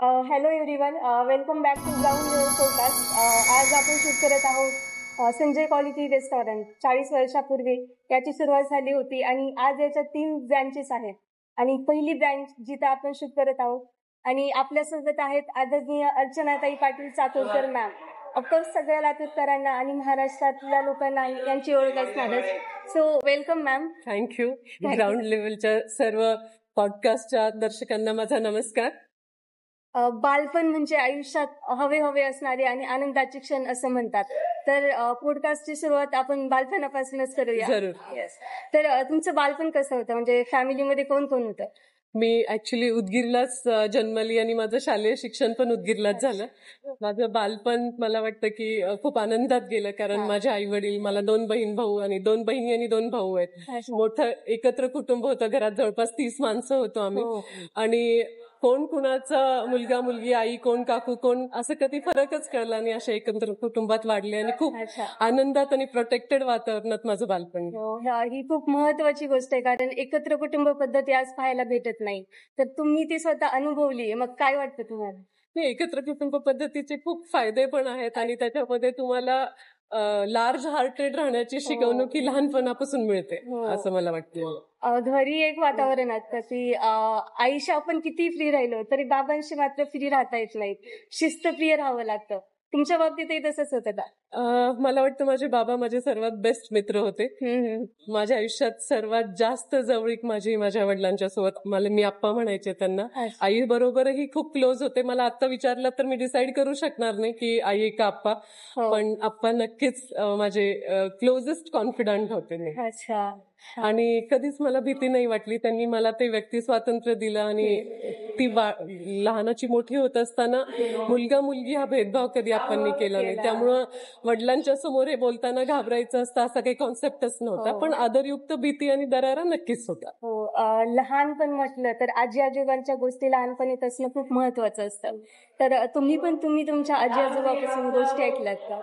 Hello everyone, welcome back to ground podcast. आज आपण shoot करत आहोत संजय क्वालिटी रेस्टॉरंट. 40 वर्षापूर्वी याची सुरुवात झाली होती आणि आज याच्या 3 ब्रँचेस आहेत. आणि पहिली ब्रँच जिथं आपण शूट करत आहोत आणि आपल्यासोबत आहेत आदरणीय अर्चनाताई पाटील चातुरकर मॅम. ऑफकोर्स सगळ्या लातूरकरांना आणि महाराष्ट्रातल्या लोकांना यांची ओळख असणारच. So welcome ma'am. Thank you. Ground लेवलच्या सर्व पॉडकास्टच्या दर्शकांना माझा नमस्कार. बालपण म्हणजे आयुष्यात हवे हवे असणारे आणि आनंदाचे क्षण असं म्हणतात. तर पॉडकास्टची सुरुवात आपण बालपणापासूनच करूया. जरूर. येस. तर तुमचं बालपण कसं होतं, म्हणजे फॅमिलीमध्ये कोण कोण होतं? मी ऍक्च्युली उदगीरलाच जन्मली आणि माझं शालेय शिक्षण पण उदगीरलाच झालं. माझं बालपण मला वाटतं की खूप आनंदात गेलं, कारण माझे आई वडील, मला 2 बहीण भाऊ आणि 2 बहिणी आणि 2 भाऊ आहेत. मोठं एकत्र कुटुंब होतं. घरात जवळपास 30 माणसं होतो आम्ही. आणि कोण कुणाचा मुलगा मुलगी, आई कोण काकू कोण, असं कधी फरकच कळला नाही. अशा एकत्र कुटुंबात वाढले आणि खूप आनंदात आणि प्रोटेक्टेड वातावरणात माझं बालपण. ही खूप महत्वाची गोष्ट आहे, कारण एकत्र कुटुंब पद्धती आज पाहायला भेटत नाही. तर तुम्ही ती स्वतः अनुभवली आहे, मग काय वाटतं तुम्हाला? नाही, एकत्र कुटुंब पद्धतीचे खूप फायदे पण आहेत आणि त्याच्यामध्ये तुम्हाला लार्ज हार्टेड राहण्याची शिकवणूक ही लहानपणापासून मिळते, असं मला वाटतं. घरी एक वातावरण असतं की आईशी आपण किती फ्री राहिलो तरी बाबांशी मात्र फ्री राहता येत नाही, शिस्तप्रिय राहावं लागतं. तुमच्या बाबतीतही तसंच होतं का? मला वाटतं माझे बाबा माझे सर्वात बेस्ट मित्र होते. माझ्या आयुष्यात सर्वात जास्त जवळीक माझ्या वडिलांच्या सोबत. मी आप्पा म्हणायचे त्यांना. आई बरोबरही खूप क्लोज होते. मला आता विचारलं तर मी डिसाईड करू शकणार नाही की आई का आप्पा, पण आप्पा नक्कीच माझे क्लोजेस्ट कॉन्फिडंट होते. अच्छा. आणि कधीच मला भीती नाही वाटली. त्यांनी मला ते व्यक्ती स्वातंत्र्य दिलं आणि ती लहानाची मोठी होत असताना मुलगा मुलगी हा भेदभाव कधी आपण केला नाही. त्यामुळं वडिलांच्या समोर हे बोलताना घाबरायचं असतं असा काही कॉन्सेप्टच नव्हता. पण आदरयुक्त भीती आणि दरारा नक्कीच होता. लहानपण म्हटलं तर आजी आजोबांच्या गोष्टी लहानपणीत असणं खूप महत्वाचं असतं. तर तुम्ही तुमच्या आजी आजोबापासून गोष्टी ऐकल्यात का?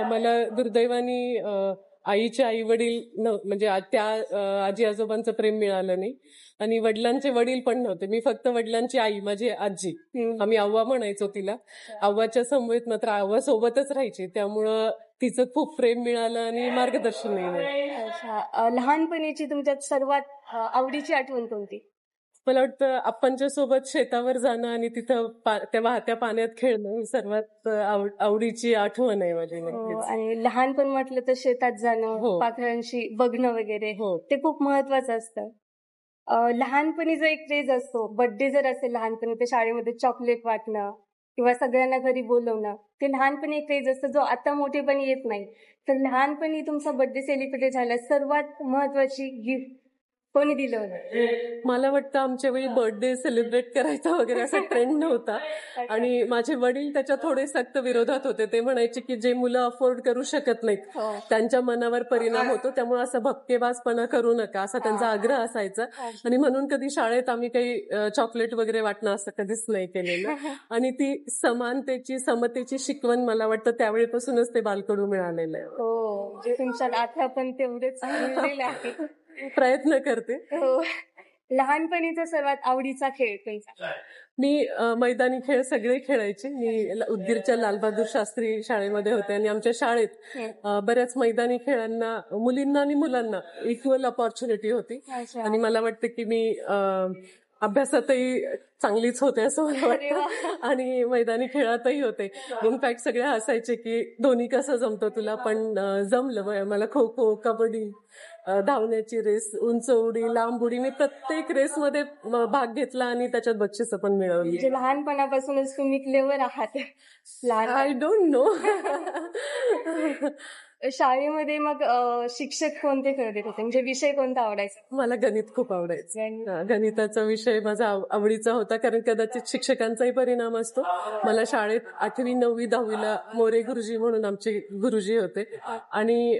मला दुर्दैवाने आईचे आई वडील म्हणजे त्या आजी आजोबांचं प्रेम मिळालं नाही आणि वडिलांचे वडील पण नव्हते. मी फक्त वडिलांची आई, माझी आजी, आम्ही आव्वा म्हणायचो तिला. आव्वाच्या समवेत मात्र आव्वा सोबतच राहायची, त्यामुळं तिचं खूप प्रेम मिळालं आणि मार्गदर्शनही मिळालं. लहानपणीची तुमच्यात सर्वात आवडीची आठवण कोणती? मला वाटतं आप्पांच्या सोबत शेतावर जाणं आणि तिथं त्या वाहत्या पाण्यात खेळणं ही सर्वात आवडीची आठवण आहे माझी. आणि लहानपण म्हटलं तर शेतात जाणं, पाखरांशी बघणं वगैरे, ते खूप महत्वाचं असतं. लहानपणी जो एक क्रेज असतो, बर्थडे जर असेल लहानपणी तर शाळेमध्ये चॉकलेट वाटणं किंवा सगळ्यांना घरी बोलवणं, ते लहानपणी एक क्रेज असतं जो आता मोठेपणी येत नाही. तर लहानपणी तुमचा बर्थडे सेलिब्रेट झाला, सर्वात महत्वाची गिफ्ट कोणी दिलं होतं? मला वाटतं आमच्या वेळी बर्थडे सेलिब्रेट करायचा वगैरे असा ट्रेंड नव्हता आणि माझे वडील त्याच्या थोडे सक्त विरोधात होते. ते म्हणायचे की जे मुलं अफोर्ड करू शकत नाहीत त्यांच्या मनावर परिणाम होतो, त्यामुळे असं भपकेबाजपणा करू नका असा त्यांचा आग्रह असायचा. आणि म्हणून कधी शाळेत आम्ही काही चॉकलेट वगैरे वाटणं असं कधीच नाही केलेलं. आणि ती समानतेची समतेची शिकवण मला वाटतं त्यावेळेपासूनच ते बालकडू मिळालेलं आहे. हो, जे तुमच्यात आता पण तेवढेच मिळलेलं आहे. प्रयत्न करते. लहानपणीचा सर्वात आवडीचा खेळ कोणता? मी मैदानी खेळ सगळे खेळायचे. मी उदगीरच्या लालबहादूर शास्त्री शाळेमध्ये होते आणि आमच्या शाळेत बऱ्याच मैदानी खेळांना मुलींना आणि मुलांना इक्वल अपॉर्च्युनिटी होती. आणि मला वाटतं की मी अभ्यासातही चांगलीच होते असं मला वाटतं आणि मैदानी खेळातही होते. इनफॅक्ट सगळे हसायचे की दोन्ही कसं जमतं तुला, पण जमलं. मला खो खो, कबड्डी, धावण्याची रेस, उंच उडी, लांब उडी, मी प्रत्येक रेसमध्ये भाग घेतला आणि त्याच्यात बक्षिसं पण मिळवली. म्हणजे लहानपणापासूनच तुम्ही क्लेवर आहात. I don't know. शाळेमध्ये मग शिक्षक कोणते फेवरेट होते, म्हणजे विषय कोणता आवडायचा? मला गणित खूप आवडायचं. गणिताचा विषय माझा आवडीचा होता, कारण कदाचित शिक्षकांचाही परिणाम असतो. मला शाळेत 8वी 9वी 10वीला मोरे गुरुजी म्हणून आमचे गुरुजी होते आणि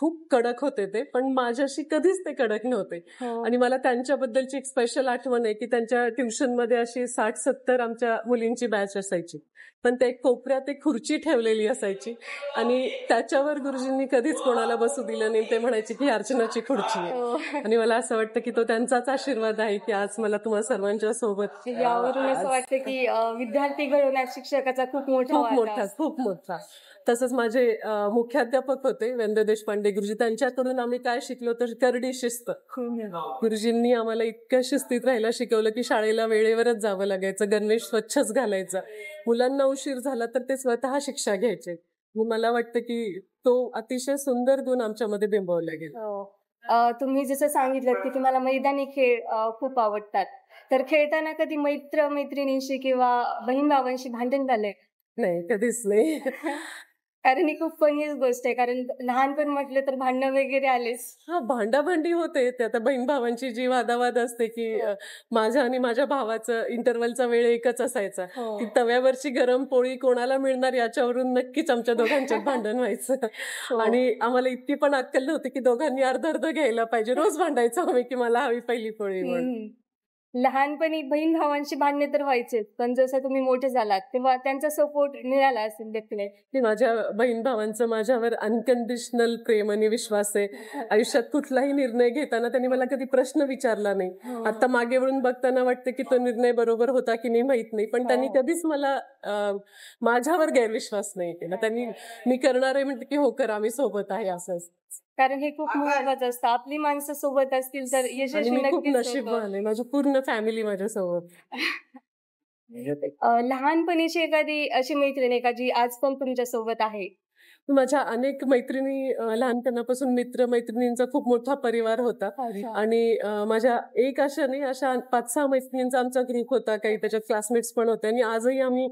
खूप कडक होते ते, पण माझ्याशी कधीच ते कडक नव्हते. हो. आणि मला त्यांच्याबद्दलची एक स्पेशल आठवण आहे की त्यांच्या ट्युशनमध्ये अशी 60-70 आमच्या मुलींची बॅच असायची, पण ते एक कोपऱ्यात एक खुर्ची ठेवलेली असायची आणि त्याच्यावर गुरुजींनी कधीच कोणाला बसू दिलं नाही. ते म्हणायचे की अर्चनाची खुर्ची आहे. हो. आणि मला असं वाटतं की तो त्यांचाच आशीर्वाद आहे की आज मला तुम्हा सर्वांच्या सोबत यावरून असं वाटतं की विद्यार्थी घडवण्यात शिक्षकाचा खूप मोठा खूप वाटा मोठा असतो. खूप मोठा. तसंच माझे मुख्याध्यापक होते वेंद्र देशपांडे गुरुजी. त्यांच्याकडून आम्ही काय शिकलो तर करडी शिस्त. गुरुजींनी आम्हाला इतक्या शिस्तीत राहायला शिकवलं की शाळेला वेळेवरच जावं लागायचं, गणवेश स्वच्छच घालायचा, मुलांना उशीर झाला तर ते स्वतः शिक्षा घ्यायचे. मला वाटतं की तो अतिशय सुंदर गुण आमच्यामध्ये बिंबवला गेला. हो. तुम्ही जसं सांगितलं की तुम्हाला मैदानी खेळ खूप आवडतात. तर खेळताना कधी मैत्रिणींशी किंवा बहीण भावांशी भांडण झालंय? नाही, कधीच नाही. कारण ही खूप फनीच गोष्ट आहे. कारण लहानपण म्हटलं तर भांडणं वगैरे आलेच. हा, भांडाभांडी होते. ते आता बहीण भावांची जी वादावाद असते की माझ्या आणि माझ्या भावाचं इंटरव्हलचा वेळ एकच असायचा. हो. ती तव्यावरची गरम पोळी कोणाला मिळणार याच्यावरून नक्कीच आमच्या दोघांच्यात भांडण व्हायचं. हो. आणि आम्हाला इतकी पण अक्कल नव्हती की दोघांनी अर्ध घ्यायला पाहिजे. रोज भांडायचो आम्ही की मला हवी पहिली पोळी म्हणून. हम्म. लहानपणी बहीण भावांशी भांडणे तर व्हायचेच, पण जसं तुम्ही मोठे झालात तेव्हा त्यांचा सपोर्ट मिळाला असेल डेफिनेट. की माझ्या बहीण भावांचं माझ्यावर अनकंडिशनल प्रेम आणि विश्वास आहे. आयुष्यात कुठलाही निर्णय घेताना त्यांनी मला कधी प्रश्न विचारला नाही. आता मागे वळून बघताना वाटतं की तो निर्णय बरोबर होता की नाही माहित नाही, पण त्यांनी कधीच मला माझ्यावर गैरविश्वास नाही केला. त्यांनी मी करणार आहे म्हणते की हो कर, आम्ही सोबत आहे असं. कारण हे खूप महत्वाचं असतं. आपली माणसं सोबत असतील तर आणि यशस्वी मी खूप नक्कीच होतं. नशीबवान आहे, माझी पूर्ण फॅमिली माझ्यासोबत. लहानपणीची एखादी अशी मैत्रीण आहे का जी आज पण तुमच्या सोबत आहे? माझ्या अनेक मैत्रिणी, लहानपणापासून मित्र मैत्रिणींचा खूप मोठा परिवार होता. अच्छा. आणि माझ्या एक अशा नाही, अशा 5-6 मैत्रिणींचा आमचा ग्रुप होता. काही त्याच्यात क्लासमेट्स पण होते आणि आजही आम्ही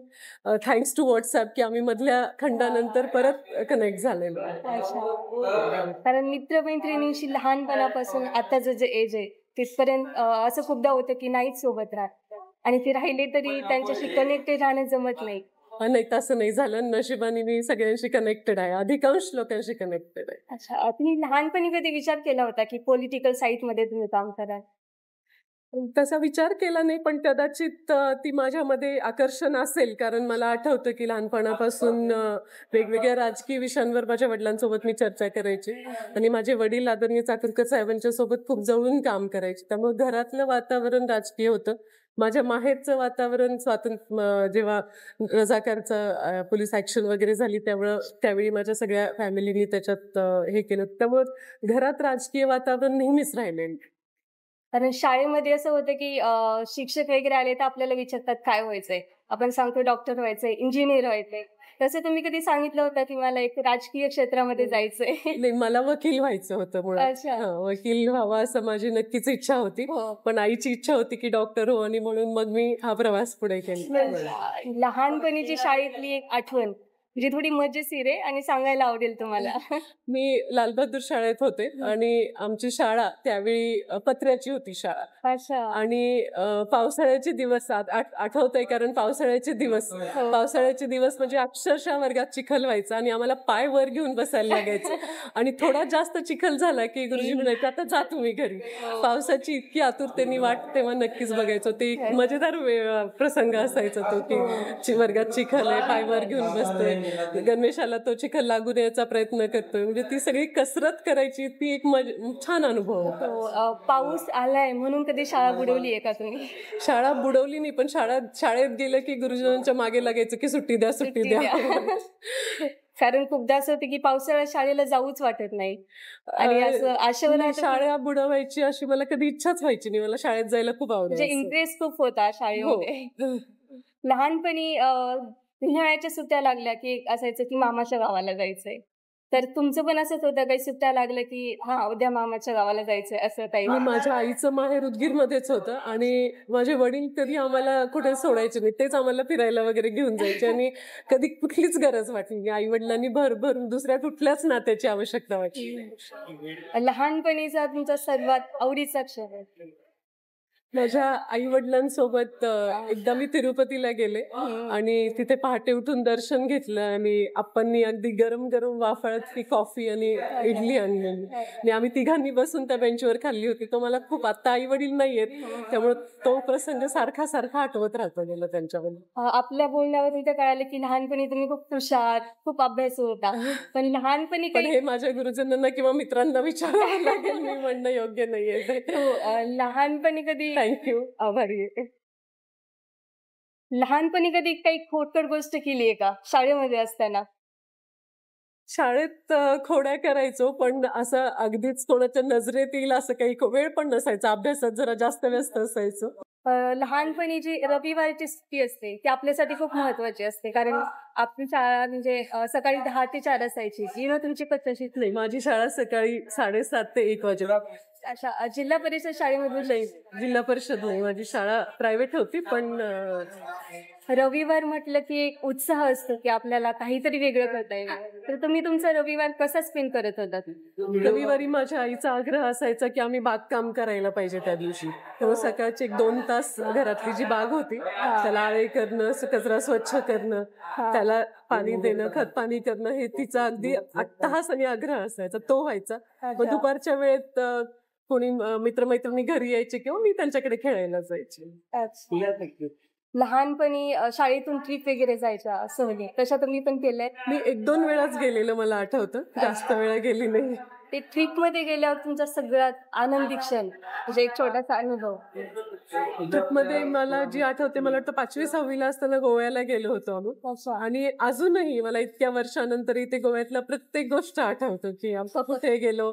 थँक्स टू व्हॉट्सअप की आम्ही मधल्या खंडानंतर परत कनेक्ट झालेलो आहे. अच्छा. कारण मित्र-मैत्रिणींशी लहानपणापासून आताचं जे एज आहे तिथपर्यंत असं खूपदा होतं की नाहीच सोबत राहत आणि ते राहिले तरी त्यांच्याशी कनेक्टेड राहणं जमत नाही. नाही, तसं नाही झालं. नशिबाने मी सगळ्यांशी कनेक्टेड आहे, अधिकांश लोकांशी कनेक्टेड आहे. अच्छा. तुम्ही लहानपणी कधी विचार केला होता की पॉलिटिकल साईटमध्ये तुम्ही काम कराल? तसा विचार केला नाही, पण कदाचित ती माझ्यामध्ये आकर्षण असेल. कारण मला आठवतं की लहानपणापासून वेगवेगळ्या राजकीय विषयांवर माझ्या वडिलांसोबत मी चर्चा करायची आणि माझे वडील आदरणीय चाकणकर साहेबांच्या सोबत खूप जवळून काम करायचे. त्यामुळे घरातलं वातावरण राजकीय होतं. माझ्या माहेरचं वातावरण जेव्हा रझाकारचं पोलीस ऍक्शन वगैरे झाली त्यावेळी माझ्या सगळ्या फॅमिलीनी त्याच्यात हे केलं. त्यामुळे घरात राजकीय वातावरण नेहमीच राहिलेलं. कारण शाळेमध्ये असं होतं की शिक्षक वगैरे आले तर आपल्याला विचारतात काय व्हायचंय? आपण सांगतो डॉक्टर व्हायचंय, इंजिनियर व्हायचंय. तसं तुम्ही कधी सांगितलं होतं की मला एक राजकीय क्षेत्रामध्ये जायचंय? नाही, मला वकील व्हायचं होतं मुळात. अच्छा. वकील व्हावा असं माझी नक्कीच इच्छा होती. हो. पण आईची इच्छा होती की डॉक्टर हो, आणि म्हणून मग मी हा प्रवास पुढे केला. लहानपणीची शाळेतली एक आठवण म्हणजे थोडी मजेशीर आहे आणि सांगायला आवडेल तुम्हाला. मी लालबहादूर शाळेत होते आणि आमची शाळा त्यावेळी पत्र्याची होती शाळा. अच्छा. आणि पावसाळ्याचे दिवस आठवतंय, कारण पावसाळ्याचे दिवस म्हणजे अक्षरशः वर्गात चिखल व्हायचा आणि आम्हाला पाय वर घेऊन बसायला लागायचं. आणि थोडा जास्त चिखल झाला की गुरुजी म्हणायचे आता जा तुम्ही घरी. पावसाची इतकी आतुरतेने वाट तेव्हा नक्कीच बघायचो. ते एक मजेदार प्रसंग असायचा तो की वर्गात चिखल आहे, पाय वर घेऊन बसतोय, गणवेशाला तो चिखल लागून यायचा प्रयत्न करतोय. म्हणजे ती सगळी कसरत करायची, ती एक छान अनुभव होता. पाऊस आलाय म्हणून कधी शाळा बुडवली आहे का तुम्ही? शाळा बुडवली नाही, पण शाळेत गेलं की गुरुजनांच्या मागे लागायचं की सुट्टी द्या. कारण खूपदा असं होतं की पावसाळ्यात शाळेला जाऊच वाटत नाही आणि असं आशेवर शाळा बुडवायची अशी मला कधी इच्छाच व्हायची नाही. मला शाळेत जायला खूप म्हणजे आवडायचं. इंटरेस्ट खूप होता शाळेमध्ये. लहानपणी उन्हाळ्याच्या सुट्ट्या लागल्या की असायचं की मामाच्या गावाला जायचंय. तर तुमचं पण असंच होतं काही सुट्ट्या लागल्या की हा उद्या मामाच्या गावाला जायचंय असं काही? माझ्या आईचं माहेर उदगीरमध्येच होतं आणि माझे वडील कधी आम्हाला कुठे सोडायचे नाही, तेच आम्हाला फिरायला वगैरे घेऊन जायचे. आणि कधी कुठलीच गरज वाटली, आई वडिलांनी भरभरून दुसऱ्या कुठल्याच नात्याची आवश्यकता वाटली. लहानपणीचा तुमचा सर्वात आवडीचा क्षण? माझ्या आई वडिलांसोबत एकदा मी तिरुपतीला गेले आणि तिथे पहाटे उठून दर्शन घेतलं आणि आप्पांनी अगदी गरम गरम वाफळत ती कॉफी आणि इडली आणलेली आणि आम्ही तिघांनी बसून त्या बेंचवर खाल्ली होती. तो मला खूप, आता आई वडील नाहीयेत त्यामुळे तो प्रसंग सारखा सारखा आठवत राहतो गेलं त्यांच्यावर. आपल्या बोलण्यावर इथे कळालं की लहानपणी तुम्ही खूप हुशार, खूप अभ्यासू होता, पण लहानपणी पण हे माझ्या गुरुजनांना किंवा मित्रांना विचारावं लागेल, मी म्हणणं योग्य नाहीये. लहानपणी कधी, थँक्यू, आभारी आहे. लहानपणी कधी काही खोटकर गोष्ट केली आहे का शाळेमध्ये असताना? शाळेत खोड्या करायचो, पण असं अगदीच कोणाच्या नजरेत येईल असं काही वेळ पण नसायचा, अभ्यासात जरा जास्त व्यस्त असायचो. लहानपणी जी रविवारची सुट्टी असते ती आपल्यासाठी खूप महत्वाची असते, कारण आपली शाळा म्हणजे सकाळी 10 ते 4 असायची. तुमची कशी? नाही, माझी शाळा सकाळी 7:30 ते 1 वाजेला. अशा जिल्हा परिषद शाळेमधून? नाही, जिल्हा परिषद नाही, माझी शाळा प्रायव्हेट होती. पण रविवार म्हटलं की एक उत्साह असतो की आपल्याला काहीतरी वेगळं करता येईल. तर तुम्ही तुमचा रविवार कसा स्पेंड करत होतात? रविवारी माझ्या आईचा आग्रह असायचा की आम्ही बागकाम करायला पाहिजे त्या दिवशी. तेव्हा सकाळचे 1-2 तास घरातली जी बाग होती त्याला आळे करणं, कचरा स्वच्छ करणं, त्याला पाणी देणं, खत पाणी करणं, हे तिचा अगदी अट्टहासाने आग्रह असायचा, तो व्हायचा. मग दुपारच्या वेळेत कोणी मित्रमैत्रिणी घरी यायचे किंवा मी त्यांच्याकडे खेळायला जायचे. लहानपणी शाळेतून ट्रिप वगैरे जायच्या सहली, तशा तुम्ही पण केल्यात? मी 1-2 वेळाच गेलेलं मला आठवतं, जास्त वेळा गेली नाही. ते ट्रिप मध्ये गेल्यावर तुमचा सगळ्यात आनंदी क्षण म्हणजे एक छोटासा अनुभव? ट्रिप मध्ये मला जी आठवते, मला वाटतं 5वी-6वी ला असताना गोव्याला गेलो होतो आम्ही. आणि अजूनही मला इतक्या वर्षानंतर ते गोव्यातला प्रत्येक गोष्ट आठवतं की आपण कुठे गेलो,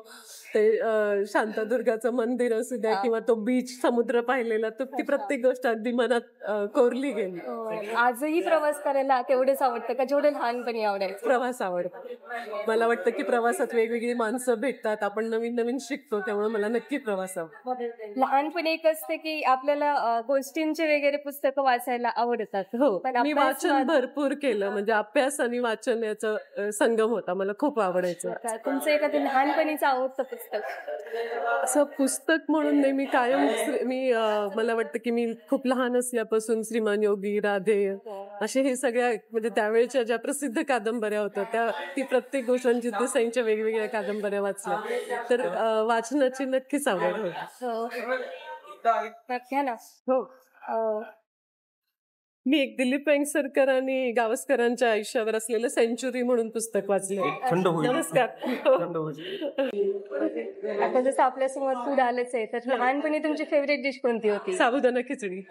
ते शांतादुर्गाचं मंदिर असू द्या किंवा तो बीच, समुद्र पाहिलेला, तर ती प्रत्येक गोष्ट अगदी मनात कोरली गेली. आजही प्रवास करायला तेवढेच आवडतं का जेवढे लहानपणी आवडायचं? प्रवास आवडतो. मला वाटतं की प्रवासात वेगवेगळी माणसं भेटतात, आपण नवीन नवीन शिकतो, त्यामुळे मला नक्की प्रवास आवडतो. लहानपणी एक असते की आपल्याला गोष्टींचे वगैरे पुस्तकं वाचायला आवडतात. हो, मी वाचन भरपूर केलं, म्हणजे अभ्यास आणि वाचन याचा संगम होता, मला खूप आवडायचं. तुमचं एखादं लहानपणीचं आवडतं पुस्तक? असं पुस्तक म्हणून नाही, मी कायम मला वाटतं की मी खूप लहान असल्यापासून श्रीमान योगी, राधे असे हे सगळ्या म्हणजे त्यावेळेच्या ज्या प्रसिद्ध कादंबऱ्या होत्या ती प्रत्येक गोष्ट, देसाईंच्या वेगवेगळ्या कादंबऱ्या वाचल्या, तर वाचनाची नक्कीच आवड होती. हो. मी एक दिलीप वेंगसरकर आणि गावस्करांच्या आयुष्यावर असलेलं सेंचुरी म्हणून पुस्तक वाचले. नमस्कार. आता जसं आपल्यासमोर फूड आलंच आहे, तर लहानपणी तुमची फेवरेट डिश कोणती होती? साबुदाणा खिचडी.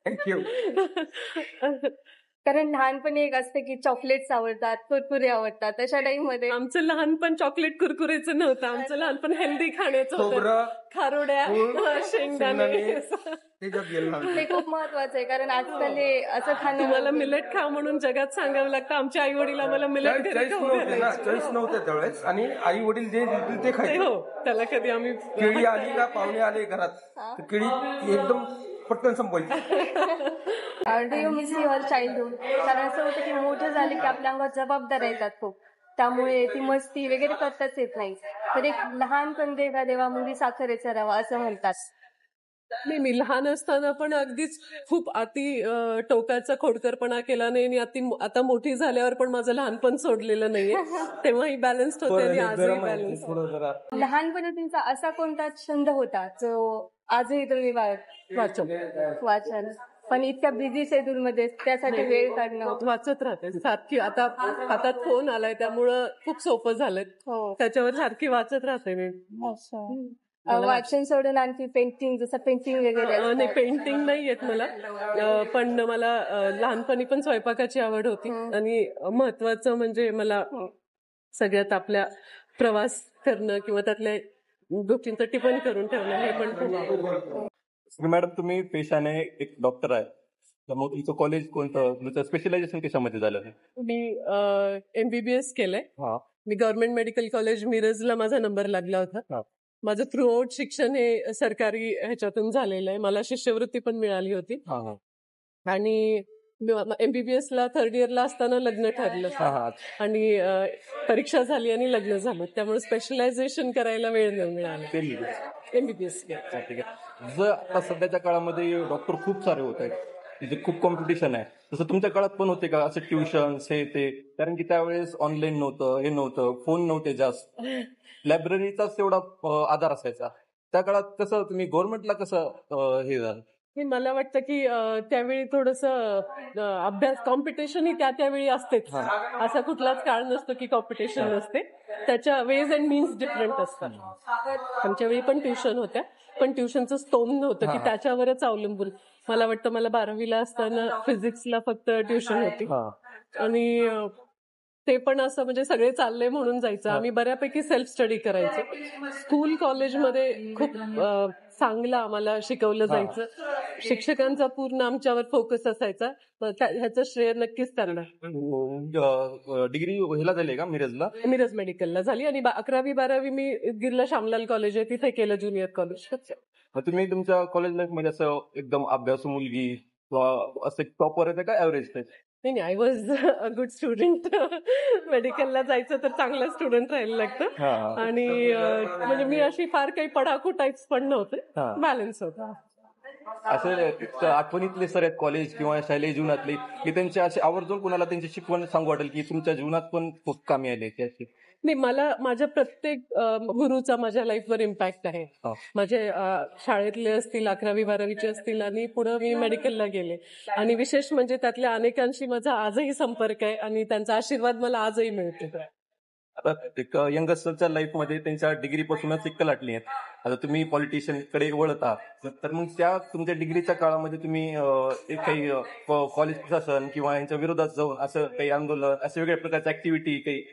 थँक्यू. कारण लहानपणी एक असते की चॉकलेट्स आवडतात, कुरकुरे आवडतात, तशा टाइम मध्ये आमचं लहानपण चॉकलेट कुरकुरेचं नव्हतं, आमचं लहानपण हेल्दी खाण्याचं होतं. खारोड्या, शेंगदाणे, ते खूप महत्वाचं आहे, कारण आजकाल हे असं खाणं. तुम्हाला मिलेट खा म्हणून जगात सांगावं लागतं. आमच्या आई वडील आम्हाला मिलेट चॉईस नव्हते त्यावेळेस, आणि आई वडील जे देतील ते खायचे. हो, त्याला कधी आम्ही केळी आली का पाहुणे आले घरात, तर केळी एकदम पटकन संपवायची. Do you miss your childhood? कारण असं होतं की मोठं झाले की आपल्या अंगावर जबाबदाऱ्या येतात खूप, त्यामुळे ती मस्ती वगैरे करताच येत नाही. तर एक लहानपण देवा देवा मुली साखरेचा रवा असं म्हणतात. नाही, मी लहान असताना पण अगदीच खूप अति टोकाचा खोडकरपणा केला नाही, आणि आता मोठी झाल्यावर पण माझं लहानपण सोडलेलं नाहीये, तेव्हाही बॅलन्स्ड होते आणि आजही बॅलन्स. लहानपणी तुमचा असा कोणता छंद होता जो आजही तुम्ही वाचन, पण इतक्या बिझी शेड्यूल मध्ये त्यासाठी वेळ काढणं? वाचत राहते सारखी. आता फोन आलाय त्यामुळं खूप सोपं झालंय, त्याच्यावर सारखी वाचत राहते मी. वाचन सोडून आणखी पेंटिंग, जसं पेंटिंग वगैरे? नाही, पेंटिंग नाही येत मला, पण मला लहानपणी पण स्वयंपाकाची आवड होती, आणि महत्वाचं म्हणजे मला सगळ्यात आपल्या प्रवास करणं किंवा त्यातल्या गोष्टींचं टिपण करून ठेवणं हे पण खूप आवडतं. मॅडम, तुम्ही पेशाने एक डॉक्टर आहे, तर मग तुमचं कॉलेज कोणतं, तुमचं स्पेशलायझेशन कशामध्ये झालं? मी MBBS केलंय. मी गव्हर्नमेंट मेडिकल कॉलेज मिरजला माझा नंबर लागला होता. माझं थ्रू आउट शिक्षण हे सरकारी ह्याच्यातून झालेलं आहे. मला शिष्यवृत्ती पण मिळाली होती, आणि MBBS ला थर्ड इयरला असताना लग्न ठरलं हा हा आणि परीक्षा झाली आणि लग्न झालं, त्यामुळे स्पेशलायझेशन करायला वेळ नाही मिळाला. MBBS ठीक आहे. जर आता सध्याच्या काळामध्ये डॉक्टर खूप सारे होत आहेत, तिथे खूप कॉम्पिटिशन आहे, तसं तुमच्या काळात पण होते का असं ट्युशन्स हे ते? कारण की त्यावेळेस ऑनलाईन नव्हतं, हे नव्हतं, फोन नव्हते जास्त, लायब्ररीचाच तेवढा आधार असायचा. त्या काळात कसं तुम्ही गव्हर्नमेंटला कसं हे झालं? मला वाटतं की त्यावेळी थोडस अभ्यास कॉम्पिटिशन ही त्यावेळी असतेच. असा कुठलाच काळ नसतो की कॉम्पिटिशन नसते. त्याच्या वेज अँड मीन्स डिफरंट असतात. आमच्या वेळी पण ट्युशन होत्या, पण ट्युशनचं स्तोम नव्हतं की त्याच्यावरच अवलंबून. मला वाटतं मला 12वीला असताना फिजिक्सला फक्त ट्युशन होती आणि ते पण असं म्हणजे सगळे चालले म्हणून जायचं. आम्ही बऱ्यापैकी सेल्फ स्टडी करायचो. स्कूल कॉलेजमध्ये खूप चांगलं आम्हाला शिकवलं जायचं. शिक्षकांचा पूर्ण आमच्यावर फोकस असायचा. ह्याचं श्रेय नक्कीच त्यांना. डिग्री ह्याला झाली का मिरजला? मिरज मेडिकलला झाली आणि 11वी 12वी मी गिरला श्यामलाल कॉलेज आहे तिथे केलं, ज्युनियर कॉलेज. तुम्ही तुमच्या कॉलेज लाईफ मध्ये असं एकदम अभ्यासू मुलगी किंवा असं टॉपर येते का ऍव्हरेज? नाही, I was a good student. मेडिकलला जायचं तर चांगला स्टुडंट राहायला लागतं आणि म्हणजे मी अशी फार काही पडाकू टाईप्स पण नव्हते, बॅलन्स होता. असं आठवणीतले सर आहेत कॉलेज किंवा शालेय जीवनातले की त्यांचे असे आवर्जून कुणाला त्यांची शिकवण सांगू वाटेल की तुमच्या जीवनात पण खूप कामी आले त्याची? नाही, मला माझ्या प्रत्येक गुरुचा माझ्या लाईफवर इम्पॅक्ट आहे. माझे शाळेतले असतील, 11वी 12वीचे असतील आणि पुढे मी मेडिकलला गेले आणि विशेष म्हणजे त्यातल्या अनेकांशी माझा आजही संपर्क आहे आणि त्यांचा आशीर्वाद मला आजही मिळतो. आता एक यंगस्टरच्या लाईफ मध्ये त्यांच्या डिग्री पासूनच एक कलाटली आहेत. आता तुम्ही पॉलिटिशियन कडे वळत आहात, तर मग त्या तुमच्या डिग्रीच्या काळामध्ये तुम्ही एक काही कॉलेज प्रशासन किंवा यांच्या विरोधात जाऊन असं काही आंदोलन, असे वेगळ्या प्रकारच्या ऍक्टिव्हिटी काही?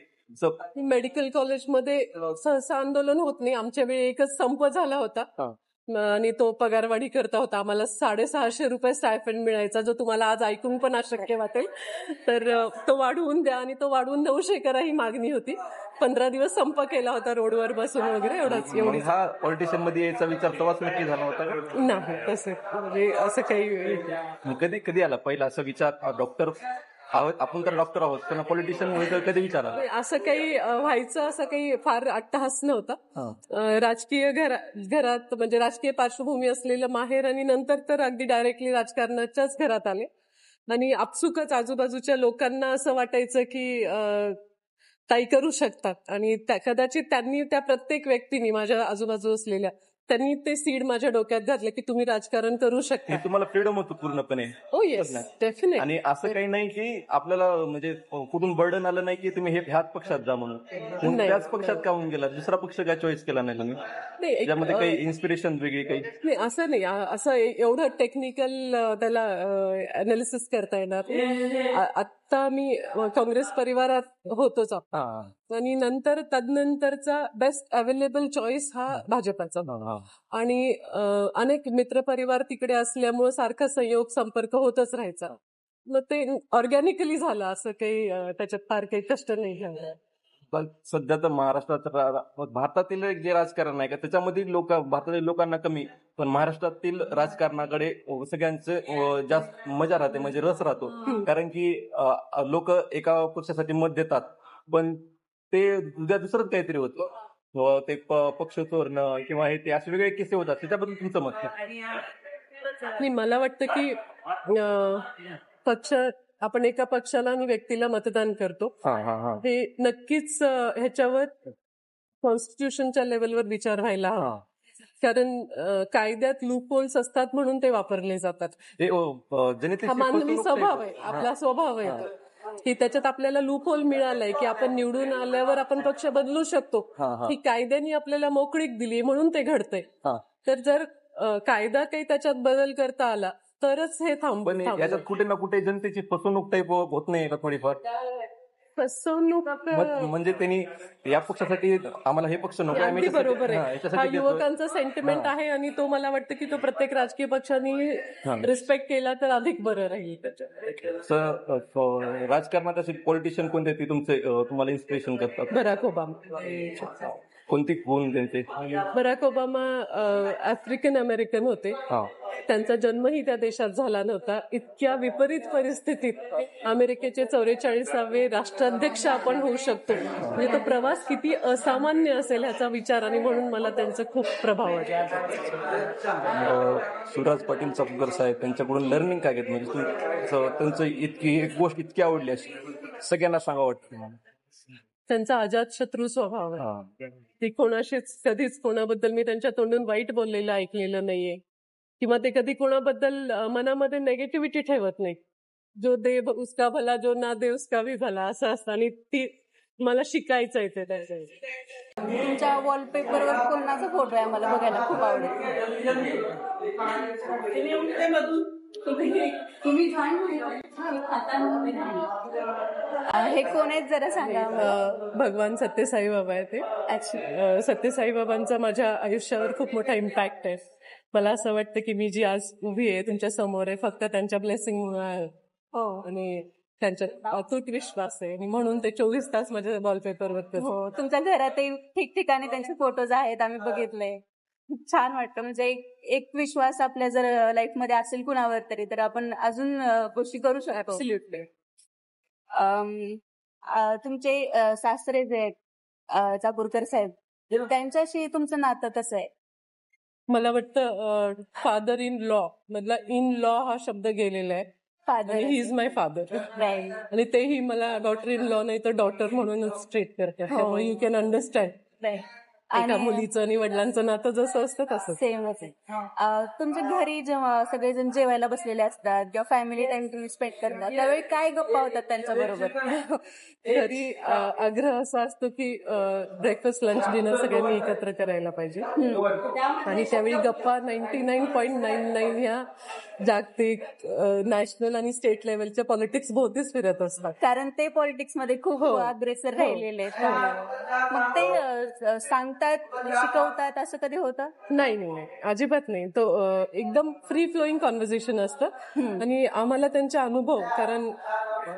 मेडिकल कॉलेजमध्ये सहसा आंदोलन होत नाही. आमच्या वेळी एकच संप झाला होता आणि तो पगारवाढी करता होता. आम्हाला 650 रुपये स्टायफंड मिळायचा, जो तुम्हाला आज ऐकून पण अशक्य वाटेल. तर तो वाढवून द्या आणि तो वाढवून 900 करा ही मागणी होती. 15 दिवस संप केला होता रोडवर बसून वगैरे, एवढी. हा पॉलिटिशियन मध्ये यायचा विचार तेव्हाच नक्की झाला होता? नाही, तसं म्हणजे असं काही कधी कधी आला पहिला असं विचार, डॉक्टर आहोत आपण, तर डॉक्टर आहोत, पण पॉलिटिशियन व्हायचं कधी विचार आला? असं काही व्हायचं असं काही फार अट्टहास नव्हता. राजकीय घरात म्हणजे राजकीय पार्श्वभूमी असलेलं माहेर आणि नंतर तर अगदी डायरेक्टली राजकारणाच्याच घरात आले आणि आपसुकच आजूबाजूच्या लोकांना असं वाटायचं की ताई करू शकतात आणि कदाचित त्यांनी, त्या प्रत्येक व्यक्तीने माझ्या आजूबाजू असलेल्या, त्यांनी ते सीड माझ्या डोक्यात घातलं की तुम्ही राजकारण करू शकता. तुम्हाला फ्रीडम होतं पूर्णपणे? हो, येस, डेफिनेट. आणि असं काही नाही की आपल्याला म्हणजे कुठून बर्डन आलं नाही की तुम्ही ह्याच पक्षात जा म्हणून? त्याच पक्षात का होऊन गेला? दुसरा पक्ष काय चॉईस केला नाही तुम्ही? त्यामध्ये काही इन्स्पिरेशन वेगळी काही? नाही, असं नाही. असं एवढं टेक्निकल त्याला अनालिसिस करता येणार. आता मी काँग्रेस परिवारात होतोच आणि नंतर तदनंतरचा बेस्ट अवेलेबल चॉईस हा भाजपाचा आणि अनेक मित्रपरिवार तिकडे असल्यामुळे सारखा संयोग संपर्क होतच राहायचा. मग ते ऑर्गॅनिकली झालं, असं काही त्याच्यात फार काही कष्ट नाही झालं. सध्या तर भारतातील जे राजकारण आहे का त्याच्यामध्ये भारतातील लोकांना कमी, पण महाराष्ट्रातील राजकारणाकडे सगळ्यांचं जास्त मजा राहते, म्हणजे रस राहतो. कारण की लोक एका पक्षासाठी मत देतात, पण ते उद्या दुसरंच काहीतरी होतं, ते पक्ष चोरणं किंवा हे ते असे वेगळे किस्से होतात. त्याच्याबद्दल तुमचं मत काय? मला वाटतं की आपण एका पक्षाला आणि व्यक्तीला मतदान करतो, हे नक्कीच ह्याच्यावर कॉन्स्टिट्यूशनच्या लेवलवर विचार व्हायला हवा. कारण कायद्यात लूप होल्स असतात म्हणून ते वापरले जातात. हा मानवी स्वभाव आहे, आपला स्वभाव आहे की त्याच्यात आपल्याला लूप होल मिळालाय की आपण निवडून आल्यावर आपण पक्ष बदलू शकतो. ही कायद्याने आपल्याला मोकळीक दिली म्हणून ते घडतंय. तर जर कायदा काही त्याच्यात बदल करता आला तरच हे पण याच्यात कुठे ना कुठे जनतेची फसवणूक टाईप होत नाही का थोडीफार? फसवणूक म्हणजे त्यांनी या पक्षासाठी आम्हाला हे पक्ष नको, अगदी बरोबर आहे. हा युवकांचा सेंटिमेंट आहे आणि तो मला वाटतं की तो प्रत्येक राजकीय पक्षाने रिस्पेक्ट केला तर अधिक बरं राहील. राजकारणात असे पॉलिटिशियन कोणते तुम्हाला इन्स्पिरेशन करतात? Barack Obama. कोणती कोण त्यांचे? बराक ओबामा आफ्रिकन अमेरिकन होते. हा. त्यांचा जन्मही त्या देशात झाला नव्हता. इतक्या विपरीत परिस्थितीत अमेरिकेचे 44वे राष्ट्राध्यक्ष आपण होऊ शकतो, म्हणजे तो प्रवास किती असामान्य असेल ह्याचा विचार, आणि म्हणून मला त्यांचा खूप प्रभाव वाटला. सुराज पाटील चापकर साहेब त्यांच्याकडून लर्निंग काय घेत, म्हणजे त्यांचं इतकी एक गोष्ट इतकी आवडली अशी सगळ्यांना सांगा वाटतं मला. त्यांचा अजात शत्रू स्वभाव आहे. ती कोणाशीच कधीच कोणाबद्दल मी त्यांच्या तोंडून वाईट बोललेलं ऐकलेलं नाहीये, किंवा ते कधी कोणाबद्दल मनामध्ये नेगेटिव्हिटी ठेवत नाही. जो दे उसका भला, जो ना दे उसका भी भला, असं असतं. आणि ती मला शिकायचं आहे ते त्याच्या. तुमच्या वॉलपेपरवर कोणाचा फोटो आहे, मला बघायला खूप आवडेल. हे कोण आहेत जरा सांगा. भगवान सत्यसाई बाबा आहे ते. सत्यसाई बाबांचा माझ्या आयुष्यावर खूप मोठा इम्पॅक्ट आहे. मला असं वाटतं की मी जी आज उभी आहे तुमच्या समोर आहे फक्त त्यांच्या ब्लेसिंग आणि त्यांच्यात अतूट विश्वास आहे, आणि म्हणून ते 24 तास माझ्या वॉलपेपरवर. हो, तुमच्या घरातही ठिकठिकाणी त्यांचे फोटोज आहेत, आम्ही बघितले. छान वाटतं. म्हणजे एक विश्वास आपल्या जर लाईफ मध्ये असेल कुणावर तरी, तर आपण अजून गोष्टी करू शकतो. ऍब्सोल्युटली. तुमचे सासरे जे आहेत चाकूरकर साहेब, त्यांच्याशी तुमचं नातं कसं आहे? मला वाटतं फादर इन लॉ मधला इन लॉ हा शब्द गेलेला आहे. Father he is my father, आणि तेही मला डॉटर इन लॉ नाही तर डॉटर म्हणूनच ट्रीट करते. त्यामुळे यू कॅन अंडरस्टँड एका मुलीचं आणि वडिलांचं नातं जसं असतं तसं सेमच आहे. तुमच्या घरी जेव्हा सगळेजण जेवायला बसलेले असतात किंवा फॅमिली टाइम तुम्ही स्पेंड करतात, त्यावेळी काय गप्पा होतात त्यांच्या बरोबर? घरी आग्रह असा असतो की ब्रेकफास्ट लंच डिनर सगळ्यांनी एकत्र करायला पाहिजे, आणि त्यावेळी गप्पा 99.99 ह्या जागतिक, नॅशनल आणि स्टेट लेवलच्या पॉलिटिक्स भोवतीच फिरत असतात. कारण ते पॉलिटिक्स मध्ये खूप अग्रेसर राहिलेले आहेत. मग ते सांगतात, शिकवतात, असं कधी होतं? नाही, अजिबात नाही. तो एकदम फ्री फ्लोईंग कॉन्व्हर्सेशन असतं, आणि आम्हाला त्यांचे अनुभव, कारण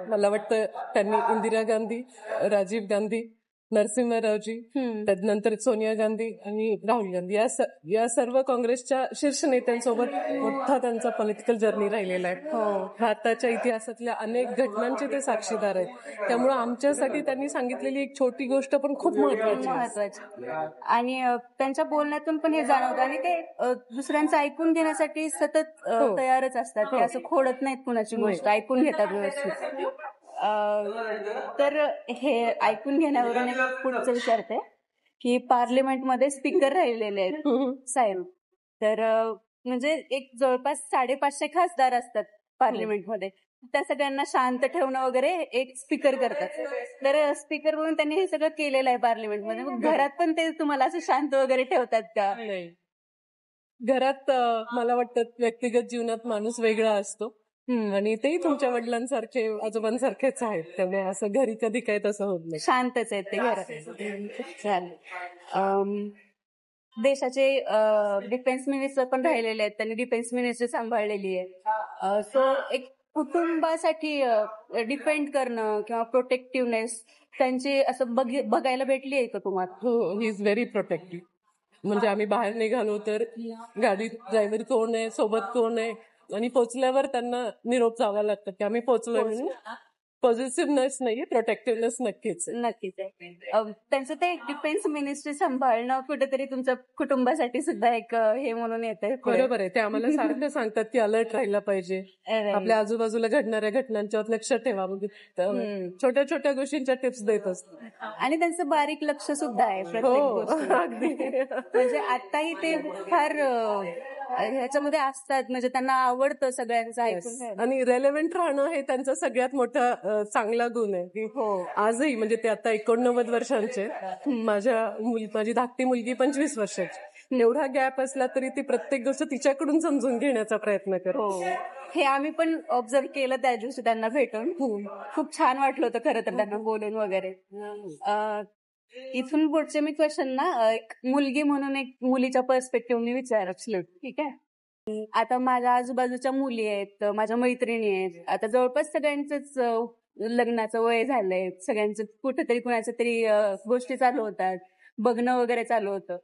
मला वाटतं त्यांनी इंदिरा गांधी, राजीव गांधी, नरसिंहरावजी, त्यानंतर सोनिया गांधी आणि राहुल गांधी या सर्व काँग्रेसच्या शीर्ष नेत्यांसोबत मोठा त्यांचा पॉलिटिकल जर्नी राहिलेला आहे. भारताच्या इतिहासातल्या अनेक घटनांचे ते साक्षीदार आहेत. त्यामुळे आमच्यासाठी त्यांनी सांगितलेली एक छोटी गोष्ट पण खूप महत्वाची, आणि त्यांच्या बोलण्यातून पण हे जाणवतं, आणि ते दुसऱ्यांचं ऐकून घेण्यासाठी सतत तयारच असतात. ते असं खोडत नाहीत कुणाची गोष्ट, ऐकून घेतात व्यवस्थित. तर हे ऐकून घेण्यावरून एक पुढचं विचारते की पार्लिमेंटमध्ये स्पीकर राहिलेले आहेत साहेब, तर म्हणजे एक जवळपास 550 खासदार असतात पार्लिमेंटमध्ये. त्या सगळ्यांना शांत ठेवणं वगैरे एक स्पीकर करतात. तर स्पीकर म्हणून त्यांनी हे सगळं केलेलं आहे पार्लिमेंटमध्ये. मग घरात पण ते तुम्हाला असं शांत वगैरे ठेवतात का? नाही, घरात मला वाटतं व्यक्तिगत जीवनात माणूस वेगळा असतो, आणि तेही तुमच्या वडिलांसारखे, आजोबांसारखेच आहेत. त्यामुळे असं घरी कधी काही तसं होत नाही, शांतच आहेत ते घरात. देशाचे डिफेन्स मिनिस्टर पण राहिलेले आहेत, त्यांनी डिफेन्स मिनिस्ट्री सांभाळलेली आहे. सो एक कुटुंबासाठी डिफेंड करणं किंवा प्रोटेक्टिव्हनेस त्यांची असं बघायला भेटली आहे का तुम्हाला? हो, ही इज व्हेरी प्रोटेक्टिव्ह. म्हणजे आम्ही बाहेर निघालो तर गाडीत ड्रायव्हर कोण आहे, सोबत कोण आहे, आणि पोचल्यावर त्यांना निरोप जावा लागतं की आम्ही पोचलोय म्हणून. पॉझिटिव्हनेस नाहीये, प्रोटेक्टिव्हनेस नक्कीच आहे. त्यांचं ते डिफेन्स मिनिस्ट्री सांभाळणं कुठेतरी तुमच्या कुटुंबासाठी सुद्धा एक हे म्हणून येतंय. बरोबर आहे. ते आम्हाला सारखं सांगतात की अलर्ट राहायला पाहिजे, आपल्या आजूबाजूला घडणाऱ्या घटनांच्यावर लक्ष ठेवा, छोट्या छोट्या गोष्टींच्या टिप्स देत असतात. आणि त्यांचं बारीक लक्ष सुद्धा आहे प्रत्येक गोष्ट. अगदी. म्हणजे आताही ते फार ह्याच्यामध्ये असतात, म्हणजे त्यांना आवडतं सगळ्यांचं ऐकून. आणि रेलेव्हंट राहणं हे त्यांचा सगळ्यात मोठा चांगला गुण आहे की आजही, म्हणजे ते आता 89 वर्षांचे, माझी धाकटी मुलगी 25 वर्षाची, एवढा गॅप असला तरी ती प्रत्येक गोष्ट तिच्याकडून समजून घेण्याचा प्रयत्न करते. हे आम्ही पण ऑब्झर्व केलं त्या दिवशी त्यांना भेटून. खूप छान वाटलं होतं खरं तर त्यांना बोलून वगैरे. इथून पुढचे मी क्वेश्चन ना एक मुलगी म्हणून एक मुलीच्या पर्स्पेक्टिव्हने विचारलं, ठीक आहे? आता माझ्या आजूबाजूच्या मुली आहेत, माझ्या मैत्रिणी आहेत, आता जवळपास सगळ्यांचंच लग्नाचं वय झालंय, सगळ्यांचं कुठेतरी कुणाच्या तरी गोष्टी चालू होतात. बघणं वगैरे चालू होतं.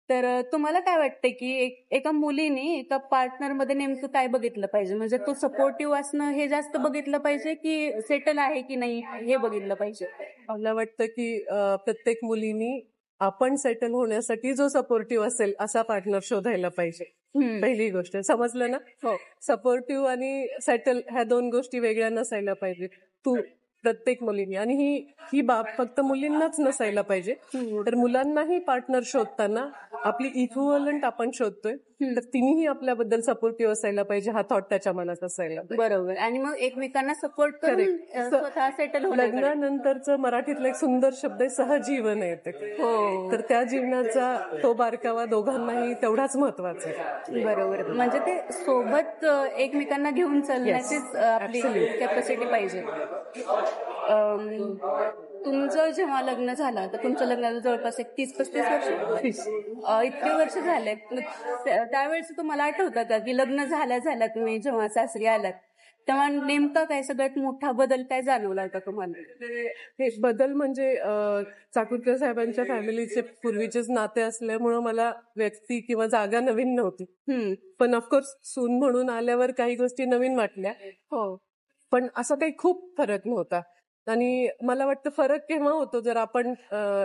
तर तुम्हाला काय वाटतं की एका मुलीने एका पार्टनरमध्ये नेमकं काय बघितलं पाहिजे? म्हणजे तो सपोर्टिव्ह असणं हे जास्त बघितलं पाहिजे की सेटल आहे की नाही हे बघितलं पाहिजे? मला वाटतं की प्रत्येक मुलीनी आपण सेटल होण्यासाठी जो सपोर्टिव्ह असेल असा पार्टनर शोधायला पाहिजे. पहिली गोष्ट समजलं ना. हो. सपोर्टिव्ह आणि सेटल ह्या 2 गोष्टी वेगळ्या नसायला पाहिजे. तू प्रत्येक मुलीनी, आणि ही बाब फक्त मुलींनाच नसायला पाहिजे, तर मुलांनाही पार्टनर शोधताना आपली इक्विव्हलंट आपण शोधतोय, तर तिनेही आपल्याबद्दल सपोर्टिव्ह असायला पाहिजे, हा थॉट त्याच्या मनात असायला पाहिजे. बरोबर. आणि मग एकमेकांना सपोर्ट करून Correct. स्वतः सेटल होण्याकडे. लग्नानंतरचं मराठीतला एक सुंदर शब्द आहे सहजीवन येते. हो. तर त्या जीवनाचा तो बारकावा दोघांनाही तेवढाच महत्वाचा आहे. बरोबर. म्हणजे ते सोबत एकमेकांना घेऊन चालण्याचीच आपली कॅपॅसिटी पाहिजे. तुमचं जेव्हा लग्न झालं, तर तुमच्या लग्नाला जवळपास एक 30-35 वर्ष इतके वर्ष झाले, त्यावेळेस तुम्हाला आठवतं का की लग्न झाल्या तुम्ही जेव्हा सासरी आलात तेव्हा नेमका काय सगळ्यात मोठा बदल काय जाणवला होता तुम्हाला? हे बदल म्हणजे चाकूरकर साहेबांच्या फॅमिलीचे पूर्वीचेच नाते असल्यामुळं मला व्यक्ती किंवा जागा नवीन नव्हती. पण ऑफकोर्स सून म्हणून आल्यावर काही गोष्टी नवीन वाटल्या. हो. पण असा काही खूप फरक नव्हता. आणि मला वाटतं फरक केव्हा होतो जर आपण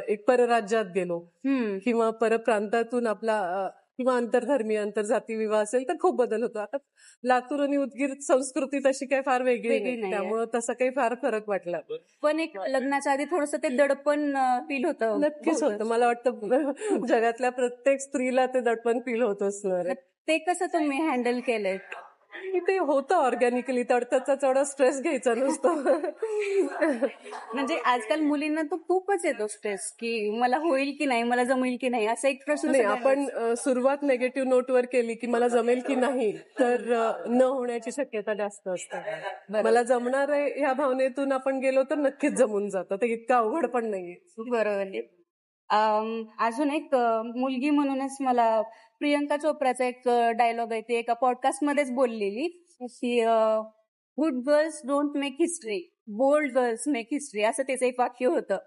एक परराज्यात गेलो किंवा परप्रांतातून आपला किंवा आंतरधर्मीय आंतरजाती विवाह असेल तर खूप बदल होतो. आता लातूर आणि उदगीर संस्कृती तशी काही फार वेगळी नाही, त्यामुळे तसा काही फार फरक वाटला. पण एक लग्नाच्या आधी थोडंसं ते दडपण फील होतं. नक्कीच होतं. मला वाटतं जगातल्या प्रत्येक स्त्रीला ते दडपण फील होत असणार. ते कसं तुम्ही हँडल केलंय? ते होतं ऑर्गॅनिकली, तडतडचा तेवढा स्ट्रेस घ्यायचा नसतो. म्हणजे आजकाल मुलींना तो खूपच येतो स्ट्रेस की मला होईल की नाही, मला जमेल की नाही, असा एक प्रश्न. नाही, आपण सुरुवात निगेटिव्ह नोटवर केली की मला जमेल की नाही, तर न होण्याची शक्यता जास्त असते. मला जमणार आहे ह्या भावनेतून आपण गेलो तर नक्कीच जमून जातं. ते इतकं अवघड पण नाहीये. बरोबर. अजून एक मुलगी म्हणूनच मला प्रियंका चोप्राचा एक डायलॉग आहे, ते एका पॉडकास्ट मध्येच बोललेली की good girls don't make history, bold girls make history, असं त्याचं एक वाक्य होतं.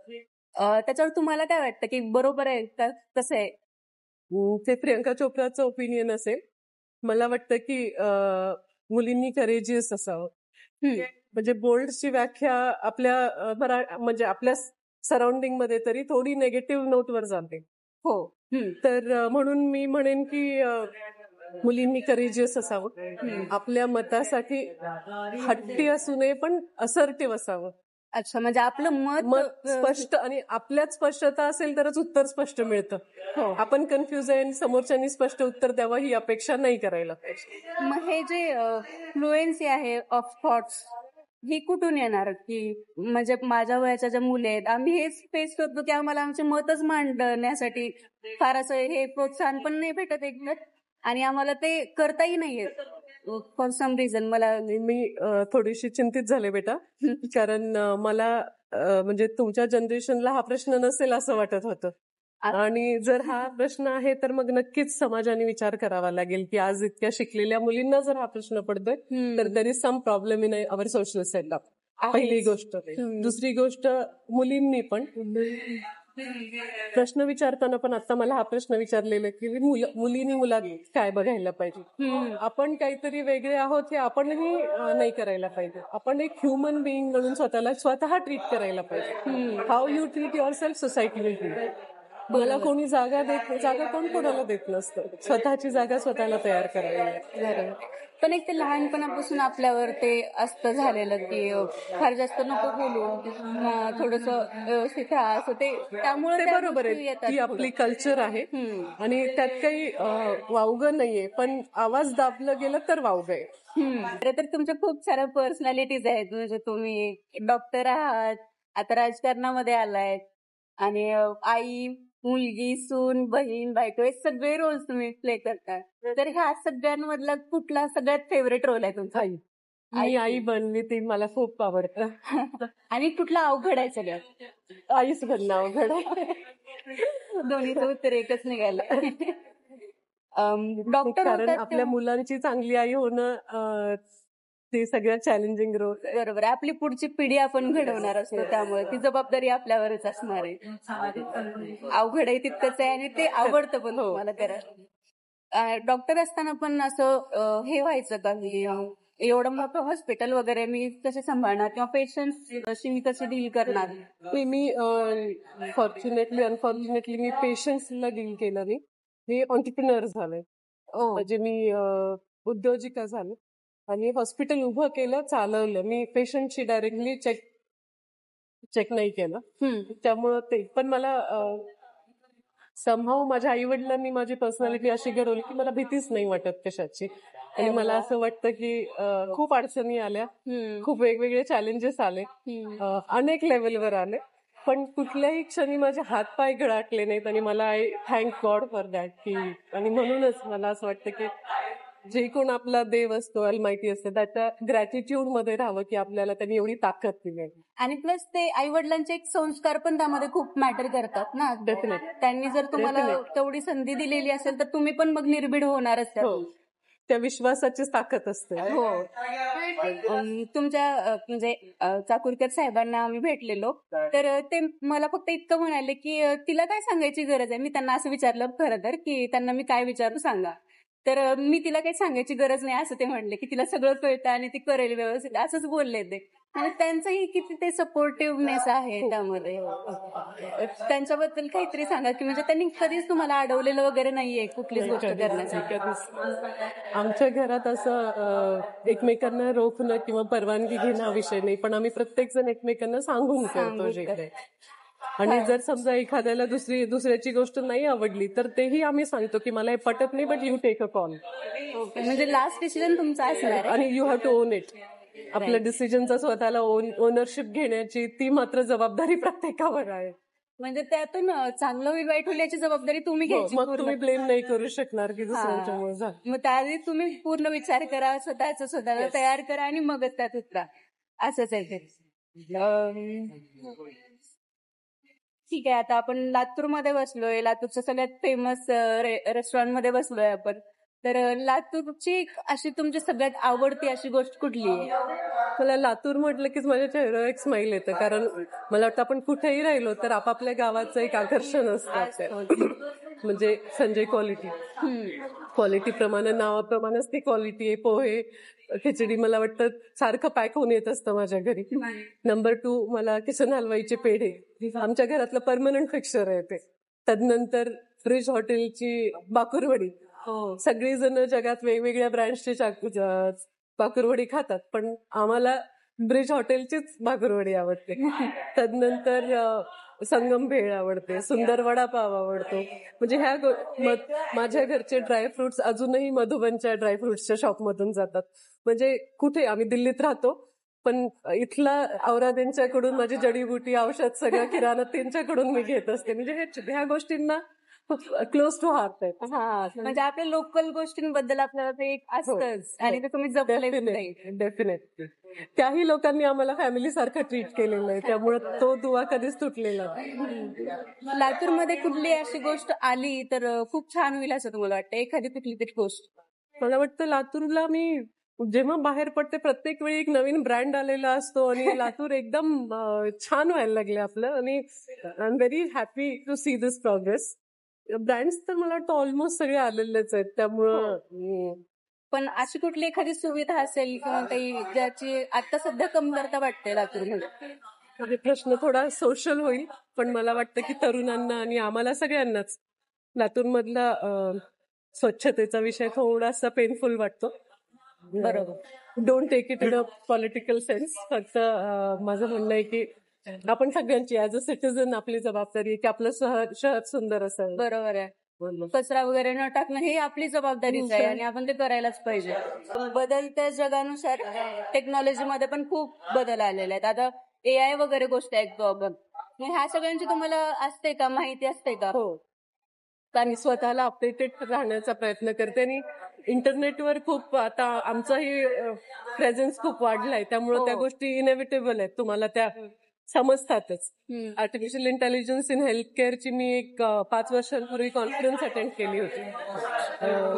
त्याच्यावर तुम्हाला काय वाटतं की बरोबर आहे का, कसं आहे? ते प्रियंका चोप्राचं ओपिनियन असेल. मला वाटतं की मुलींनी करेजियस असावं. म्हणजे बोल्डची व्याख्या आपल्या म्हणजे आपल्या सराउंडिंग मध्ये तरी थोडी निगेटिव्ह नोटवर जाते. हो. तर म्हणून मी म्हणेन की मुलींनी करेजियस असावं, आपल्या मतासाठी हट्टी असू नये पण असर्टिव्ह असावं. अच्छा, म्हणजे आपलं मत स्पष्ट, आणि आपल्यात स्पष्टता असेल तरच उत्तर स्पष्ट मिळतं. आपण कन्फ्युज आहे आणि समोरच्यांनी स्पष्ट उत्तर द्यावं ही अपेक्षा नाही करायला पाहिजे. मग हे जे फ्लुएन्सी आहे ऑफ थॉट्स ही कुठून येणार? की म्हणजे माझ्या वयाच्या ज्या मुली आहेत, आम्ही हेच फेस करतो की आम्हाला आमचे मतच मांडण्यासाठी फार असं हे प्रोत्साहन पण नाही भेटत एकतर, आणि आम्हाला ते करताही नाहीये फॉर सम रिझन. मी थोडीशी चिंतित झाले बेटा, कारण मला म्हणजे तुमच्या जनरेशनला हा प्रश्न नसेल असं वाटत होतं. आणि जर हा प्रश्न आहे तर मग नक्कीच समाजाने विचार करावा लागेल की आज इतक्या शिकलेल्या मुलींना जर हा प्रश्न पडतोय तर there is some problem in our social setup. पहिली गोष्ट. दुसरी गोष्ट, मुलींनी पण प्रश्न विचारताना पण आता मला हा प्रश्न विचारलेला की मुलींनी मुलात काय बघायला पाहिजे. आपण काहीतरी वेगळे आहोत हे आपणही नाही करायला पाहिजे. आपण एक ह्युमन बिईंग म्हणून स्वतःला स्वतः ट्रीट करायला पाहिजे. How you treat your self society will treat. मला कोणी जागा देत, जागा कोण कोणाला देत नसतं. स्वतःची जागा स्वतःला तयार करायला. पण एक ते लहानपणापासून आपल्यावर ते असतं झालेलं की फार जास्त नको बोलू, थोडस व्यवस्थित राहा, असं ते, त्यामुळे ते बरोबर आहे. ती आपली कल्चर आहे आणि त्यात काही वावगं नाहीये, पण आवाज दाबलं गेलं तर वावगं आहे. खरं तर तुमच्या खूप साऱ्या पर्सनॅलिटीज आहेत. म्हणजे तुम्ही डॉक्टर आहात, आता राजकारणामध्ये आलाय, आणि आई, मुलगी, सून, बहीण, बायको हे सगळे रोल्स तुम्ही प्ले करता. तर ह्या सगळ्यांमधला कुठला सगळ्यात फेवरेट रोल आहे तुमचा? मी आई बनली ती मला खूप आवडतं. आणि कुठला अवघड आहे सगळ्यात? आईच बनणं अवघड आहे. दोन्हीचं उत्तर एकच निघालं. डॉक्टर कारण आपल्या मुलांची चांगली आई होणं ते सगळ्यात चॅलेंजिंग रोल. बरोबर आहे. आपली पुढची पिढी आपण घडवणार असतो, त्यामुळे ती जबाबदारी आपल्यावरच असणार आहे. अवघड आहे तितकंच आहे आणि ते आवडतं पण मला करायला. डॉक्टर असताना पण असं हे व्हायचं का की एवढं मोठं हॉस्पिटल वगैरे मी कसे सांभाळणार किंवा पेशंट अशी मी कशी डील करणार? मी अनफॉर्च्युनेटली मी पेशंट्सला डील केलं नाही. मी ऑन्टरप्रिनर झाले. म्हणजे मी उद्योजिका झाले आणि हॉस्पिटल उभं केलं, चालवलं. मी पेशंटशी डायरेक्टली चेक नाही केलं. त्यामुळं ते पण मला समहाव माझ्या आई वडिलांनी माझी पर्सनॅलिटी अशी घडवली की मला भीतीच नाही वाटत कशाची. आणि मला असं वाटतं की खूप अडचणी आल्या, खूप वेगवेगळे चॅलेंजेस आले, अनेक लेवलवर आले, पण कुठल्याही क्षणी माझे हात पाय गळाटले नाहीत आणि मला I thank God for that. की आणि म्हणूनच मला असं वाटतं की जे कोण आपला देव असतो, अलमायटी असते, त्याच्या ग्रॅटिट्यूड मध्ये राहावं की आपल्याला त्यांनी एवढी ताकद दिली आहे. आणि प्लस ते आई वडिलांचे एक संस्कार पण त्यामध्ये खूप मॅटर करतात ना. डेफिनेट. त्यांनी जर तुम्हाला तेवढी संधी दिलेली असेल तर तुम्ही पण मग निर्भीड होणारच त्यातून. त्या विश्वासाचीच ताकद असते. हो. तुमच्या म्हणजे चाकूरकर साहेबांना आम्ही भेटलेलो, तर ते मला फक्त इतकं म्हणाले की तिला काय सांगायची गरज आहे. मी त्यांना असं विचारलं खरं तर की त्यांना मी काय विचारू सांगा, तर मी तिला काही सांगायची गरज नाही असं ते म्हणले की तिला सगळं कळतं आणि ती करेल व्यवस्थित, असंच बोलले ते. आणि त्यांचंही किती ते सपोर्टिव्हनेस आहे त्यामध्ये. त्यांच्याबद्दल काहीतरी सांगा की म्हणजे त्यांनी कधीच तुम्हाला अडवलेलं वगैरे नाहीये कुठलीच गोष्ट करण्यासाठी. आमच्या घरात असं एकमेकांना रोखणं किंवा परवानगी घेणं हा विषय नाही, पण आम्ही प्रत्येक जण एकमेकांना सांगून करतो जे काही. आणि जर समजा एखाद्याला दुसऱ्याची गोष्ट नाही आवडली तर तेही आम्ही सांगतो की मला हे पटत नाही, but you take a call. म्हणजे लास्ट डिसिजन तुमचा असणार आणि you have to own it. आपल्या डिसिजनचा स्वतःला ओनरशिप घेण्याची ती मात्र जबाबदारी प्रत्येकावर आहे. म्हणजे त्यातून चांगलं वाईट होण्याची जबाबदारी तुम्ही घ्यायची. मग तुम्ही ब्लेम नाही करू शकणार की दुसऱ्यांच्यामुळे झालं. मग त्याआधी तुम्ही पूर्ण विचार करा, स्वतःला तयार करा आणि मगच त्यात उतरा. असंच आहे ते. ठीक आहे, आता आपण लातूरमध्ये बसलोय. लातूरच्या सगळ्यात फेमस रेस्टॉरंट मध्ये बसलोय आपण. तर लातूरची अशी तुमची सगळ्यात आवडती अशी गोष्ट कुठली आहे? मला लातूर म्हटलं की माझ्या चेहऱ्यावर एक स्माईल येतं, कारण मला वाटतं आपण कुठेही राहिलो तर आपापल्या गावाचं एक आकर्षण असतं. म्हणजे संजय क्वालिटी प्रमाणे, नावाप्रमाणेच ती क्वालिटी आहे. पोहे, खिचडी मला वाटतं सारखं पॅक होऊन येत असतं माझ्या घरी. नंबर 2 मला किसन हलवाईचे पेढे आमच्या घरातलं परमनंट फिक्सर आहे ते. तदनंतर ब्रिज हॉटेलची बाकुरवडी. सगळी जण जगात वेगवेगळ्या ब्रँड्सची बाकुरवडी खातात, पण आम्हाला ब्रिज हॉटेलचीच बाकुरवडी आवडते. तदनंतर संगम भेळ आवडते, सुंदर वडापाव आवडतो. म्हणजे माझ्या घरचे ड्रायफ्रुट्स अजूनही मधुबनच्या ड्रायफ्रुट्सच्या शॉपमधून जातात. म्हणजे कुठे आम्ही दिल्लीत राहतो, पण इथला औराद यांच्याकडून माझी जडीबुटी, औषध, सगळं किराणा त्यांच्याकडून मी घेत असते. म्हणजे ह्या गोष्टींना क्लोज टू हार्ट आहे. म्हणजे आपल्या लोकल गोष्टींबद्दल आपल्याला ते एक असतंच आणि ते तुम्ही जपले नाही. डेफिनेटली. त्याही लोकांनी आम्हाला फॅमिली सारखं ट्रीट केलेलं आहे, त्यामुळे तो दुवा कधीच तुटलेला नाही. लातूरमध्ये कुठली अशी गोष्ट आली तर खूप छान होईल असं तुम्हाला वाटतं? एखादी कुठली तरी गोष्ट. मला वाटतं लातूरला मी जेव्हा बाहेर पडते प्रत्येक वेळी एक नवीन ब्रँड आलेला असतो आणि लातूर एकदम छान व्हायला लागले आपलं. आणि I am very happy to see this progress. Brands तर मला वाटतं ऑलमोस्ट सगळे आलेलेच आहेत, त्यामुळं. पण अशी कुठली एखादी सुविधा असेल किंवा काही ज्याची आता सध्या कमतरता वाटते लातूरमध्ये? प्रश्न थोडा सोशल होईल, पण मला वाटतं की तरुणांना आणि आम्हाला सगळ्यांनाच लातूरमधला स्वच्छतेचा विषय थोडासा पेनफुल वाटतो. बरोबर. Don't take it in a political sense. फक्त माझं म्हणणं आहे की आपण सगळ्यांची ऍज अ सिटीजन आपली जबाबदारी आहे की आपलं शहर सुंदर असावं. बरोबर आहे. कचरा वगैरे न टाकणं हे आपली जबाबदारीच आहे आणि आपण ते करायलाच पाहिजे. बदलत्या जगानुसार टेक्नॉलॉजीमध्ये पण खूप बदल आलेले आहेत. आता AI वगैरे गोष्टी ऐकतो आपण. ह्या सगळ्यांची तुम्हाला असते का, माहिती असते का? हो. आणि स्वतःला अपडेटेड राहण्याचा प्रयत्न करते. आणि इंटरनेटवर खूप आता आमचाही प्रेझेन्स खूप वाढलाय, त्यामुळे त्या गोष्टी इनेव्हिटेबल आहेत. तुम्हाला त्या समजतातच. आर्टिफिशियल इंटेलिजन्स इन हेल्थ केअरची मी एक 5 वर्षांपूर्वी कॉन्फरन्स अटेंड केली होती,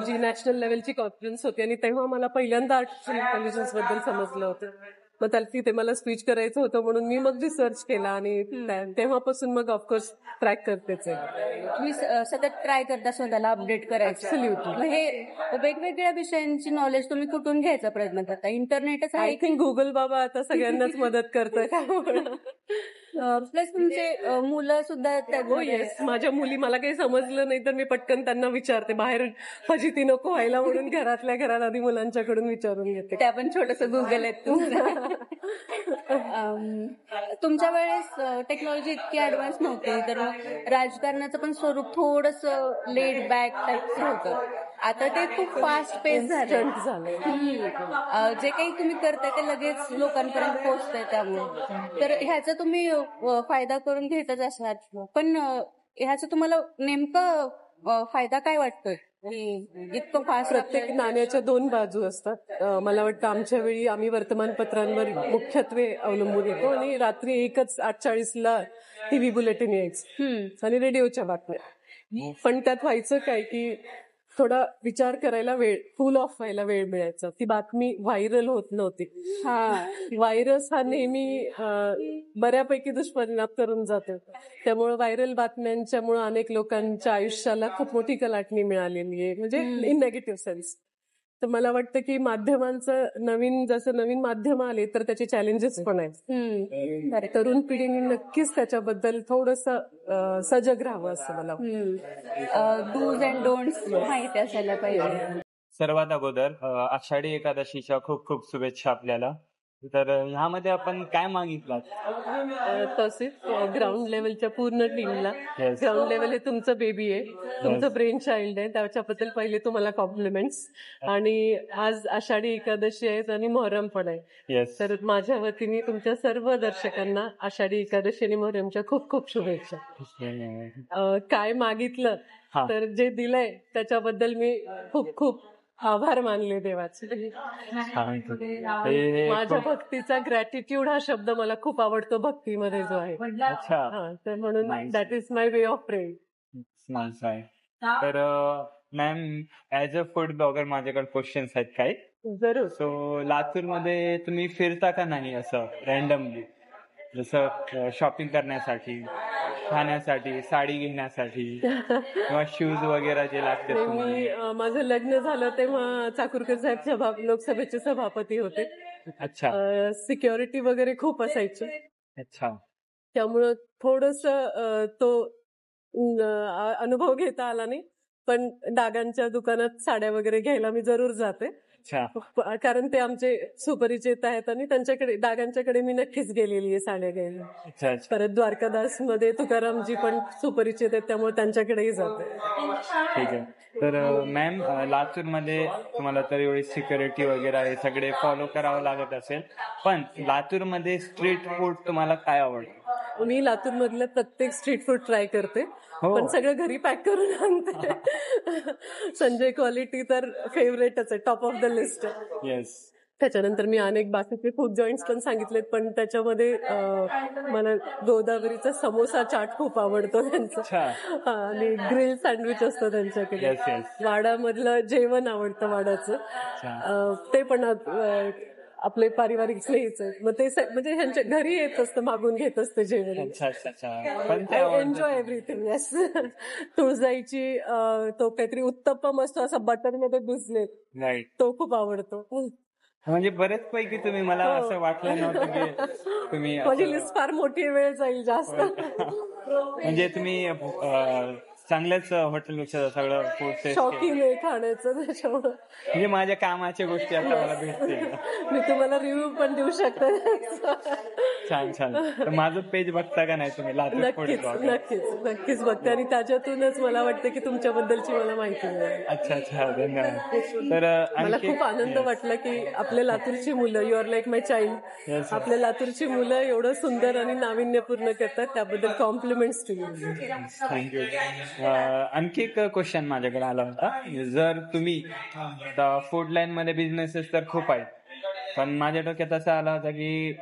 जी नॅशनल लेवलची कॉन्फरन्स होती, आणि तेव्हा मला पहिल्यांदा आर्टिफिशियल इंटेलिजन्स बद्दल समजलं होतं. मग तिथे मला स्पीच करायचं होतं म्हणून मी मग रिसर्च केला, आणि तेव्हापासून मग ऑफकोर्स ट्रॅक करतेच आहे. तुम्ही सतत ट्राय करता स्वतःला अपडेट करायचं. Absolutely. हे वेगवेगळ्या विषयांची नॉलेज तुम्ही कुठून घ्यायचा प्रयत्न करता? इंटरनेटच आय आहे थिंक गुगल बाबा आता सगळ्यांनाच मदत करतोय त्यामुळे. प्लस तुमचे मुलं सुद्धा हो त्यामध्ये येस, माझ्या मुली, मला काही समजलं नाही तर मी पटकन त्यांना विचारते, बाहेर फजिती नको व्हायला म्हणून घरातल्या घरात आधी मुलांच्याकडून विचारून घेते. त्या पण छोटस गुगल आहेत तुमचं. तुमच्या वेळेस टेक्नॉलॉजी इतकी ऍडव्हान्स नव्हती, तर राजकारणाचं पण स्वरूप थोडस लेड बॅक टाईपचं होतं. आता ते खूप फास्ट पेस झालं. जे काही तुम्ही करताय ते लगेच लोकांपर्यंत पोहोचतंय. त्यामुळे तर ह्याचा तुम्ही फायदा करून घेतच असाल, पण ह्याचा तुम्हाला नेमकं फायदा काय वाटतोय? इतकं फास्ट प्रत्येक नाण्याच्या 2 बाजू असतात. मला वाटतं आमच्या वेळी आम्ही वर्तमानपत्रांवर मुख्यत्वे अवलंबून येतो, आणि रात्री 1:40ला टीव्ही बुलेटिन यायचं आणि रेडिओच्या बातम्या. पण त्यात व्हायचं काय की थोडा विचार करायला वेळ, फुल ऑफ व्हायला वेळ मिळायचा. ती बातमी व्हायरल होत नव्हती. व्हायरस हा नेहमी बऱ्यापैकी दुष्परिणाम करून जातो. त्यामुळे व्हायरल बातम्यांच्यामुळे अनेक लोकांच्या आयुष्याला खूप मोठी कलाटणी मिळालेली आहे, म्हणजे इन नेगेटिव्ह सेन्स. तर मला वाटतं की माध्यमांचं जसं नवीन माध्यम आले तर त्याचे चॅलेंजेस पण आहेत. तरुण पिढीने नक्कीच त्याच्याबद्दल थोडंसं सजग राहावं असं मला वाटतं. डूज अँड डोंट्स माहिती असायला पाहिजे. सर्वात अगोदर आषाढी एकादशीच्या खूप खूप शुभेच्छा आपल्याला. तर ह्यामध्ये आपण काय मागितलं? तसेच ग्राउंड लेवलच्या पूर्ण टीमला, ग्राउंड लेवल हे तुमचं बेबी आहे, तुमचं ब्रेन चाइल्ड आहे, त्याच्याबद्दल पहिले तुम्हाला कॉम्प्लिमेंट्स. आणि आज आषाढी एकादशी आहे आणि मोहरम पण आहे, तर माझ्या वतीने तुमच्या सर्व दर्शकांना आषाढी एकादशी आणि मोहरमच्या खूप खूप शुभेच्छा. काय मागितलं तर जे दिलंय त्याच्याबद्दल मी खूप खूप आभार मानले देवाचे. माझ्या भक्तीचा ग्रॅटिट्यूड हा शब्द मला खूप आवडतो भक्तीमध्ये जो आहे. तर म्हणून that is my way of praying. तर ma'am, as a food blogger माझ्याकडे क्वेश्चन्स आहेत काही. जरूर. सो लातूरमध्ये तुम्ही फिरता का नाही असं रॅन्डमली, जसं शॉपिंग करण्यासाठी, खाण्यासाठी, साडी घेण्यासाठी किंवा शूज वगैरे जे लागते? मी माझं लग्न झालं तेव्हा चाकूरकर साहेब लोकसभेचे सभापती होते. अच्छा. सिक्युरिटी वगैरे खूप असायची. अच्छा. त्यामुळं थोडस तो अनुभव घेता आला नाही, पण डागांच्या दुकानात साड्या वगैरे घ्यायला मी जरूर जाते. कारण ते आमचे सुपरिचित आहेत आणि त्यांच्याकडे, डागांच्याकडे मी नक्कीच गेलेली आहे साड्या घ्यायला. परत द्वारकादास मध्ये तुकारामजी पण सुपरिचित आहेत, त्यामुळे त्यांच्याकडेही जाते. ठीक आहे. तर मॅम, लातूरमध्ये तुम्हाला तर एवढी सिक्युरिटी वगैरे हे सगळे फॉलो करावं लागत असेल, पण लातूरमध्ये स्ट्रीट फूड तुम्हाला काय आवडतं? मी लातूर मधलं प्रत्येक स्ट्रीट फूड ट्राय करते, पण सगळं घरी पॅक करून आणते. संजय क्वालिटी तर फेवरेटच आहे, top of the list. Yes. त्याच्यानंतर मी अनेक बाकीचे फूड जॉईंट्स पण सांगितलेत, पण त्याच्यामध्ये मला गोदावरीचा समोसा चाट खूप आवडतो त्यांचा, आणि ग्रिल सँडविच असतं त्यांच्याकडे. वाडामधलं जेवण आवडतं वाडाचं, ते पण आपले पारिवारिक स्नेहीच आहेत. मग ते म्हणजे ह्यांच्या घरी येत असतं, मागून घेत असते जेवण. Enjoy everything. येस. तुळजाईची तो काहीतरी उत्तप्पम असतो असा बटर मध्ये भिजलेत, तो खूप आवडतो. म्हणजे बरेच पैकी तुम्ही, मला असं वाटलं नव्हतं की तुम्ही, माझी लिस्ट फार मोठी, वेळ जाईल जास्त. म्हणजे तुम्ही चांगल्याच हॉटेलपेक्षा सगळं फूड शौकीन आहे खाण्याचं, त्याच्यामुळे म्हणजे माझ्या कामाच्या गोष्टी आता मला भेटतील. मी तुम्हाला रिव्ह्यू पण देऊ शकते. छान छान. तर माझं पेज बघता का नाही तुम्ही? नक्कीच बघते, आणि त्याच्यातूनच मला वाटतं की तुमच्याबद्दलची मला माहिती मिळेल. अच्छा, धन्यवाद. तर मला खूप आनंद वाटला की आपल्या लातूरची मुलं, you are like my child, आपल्या लातूरची मुलं एवढं सुंदर आणि नाविन्यपूर्ण करतात, त्याबद्दल कॉम्प्लिमेंट्स टू यू. थँक्यू. आणखी एक क्वेश्चन माझ्याकडे आला होता. जर तुम्ही फूड लाईन मध्ये बिझनेसेस तर खूप आहेत, पण माझ्या डोक्यात असं आला होता की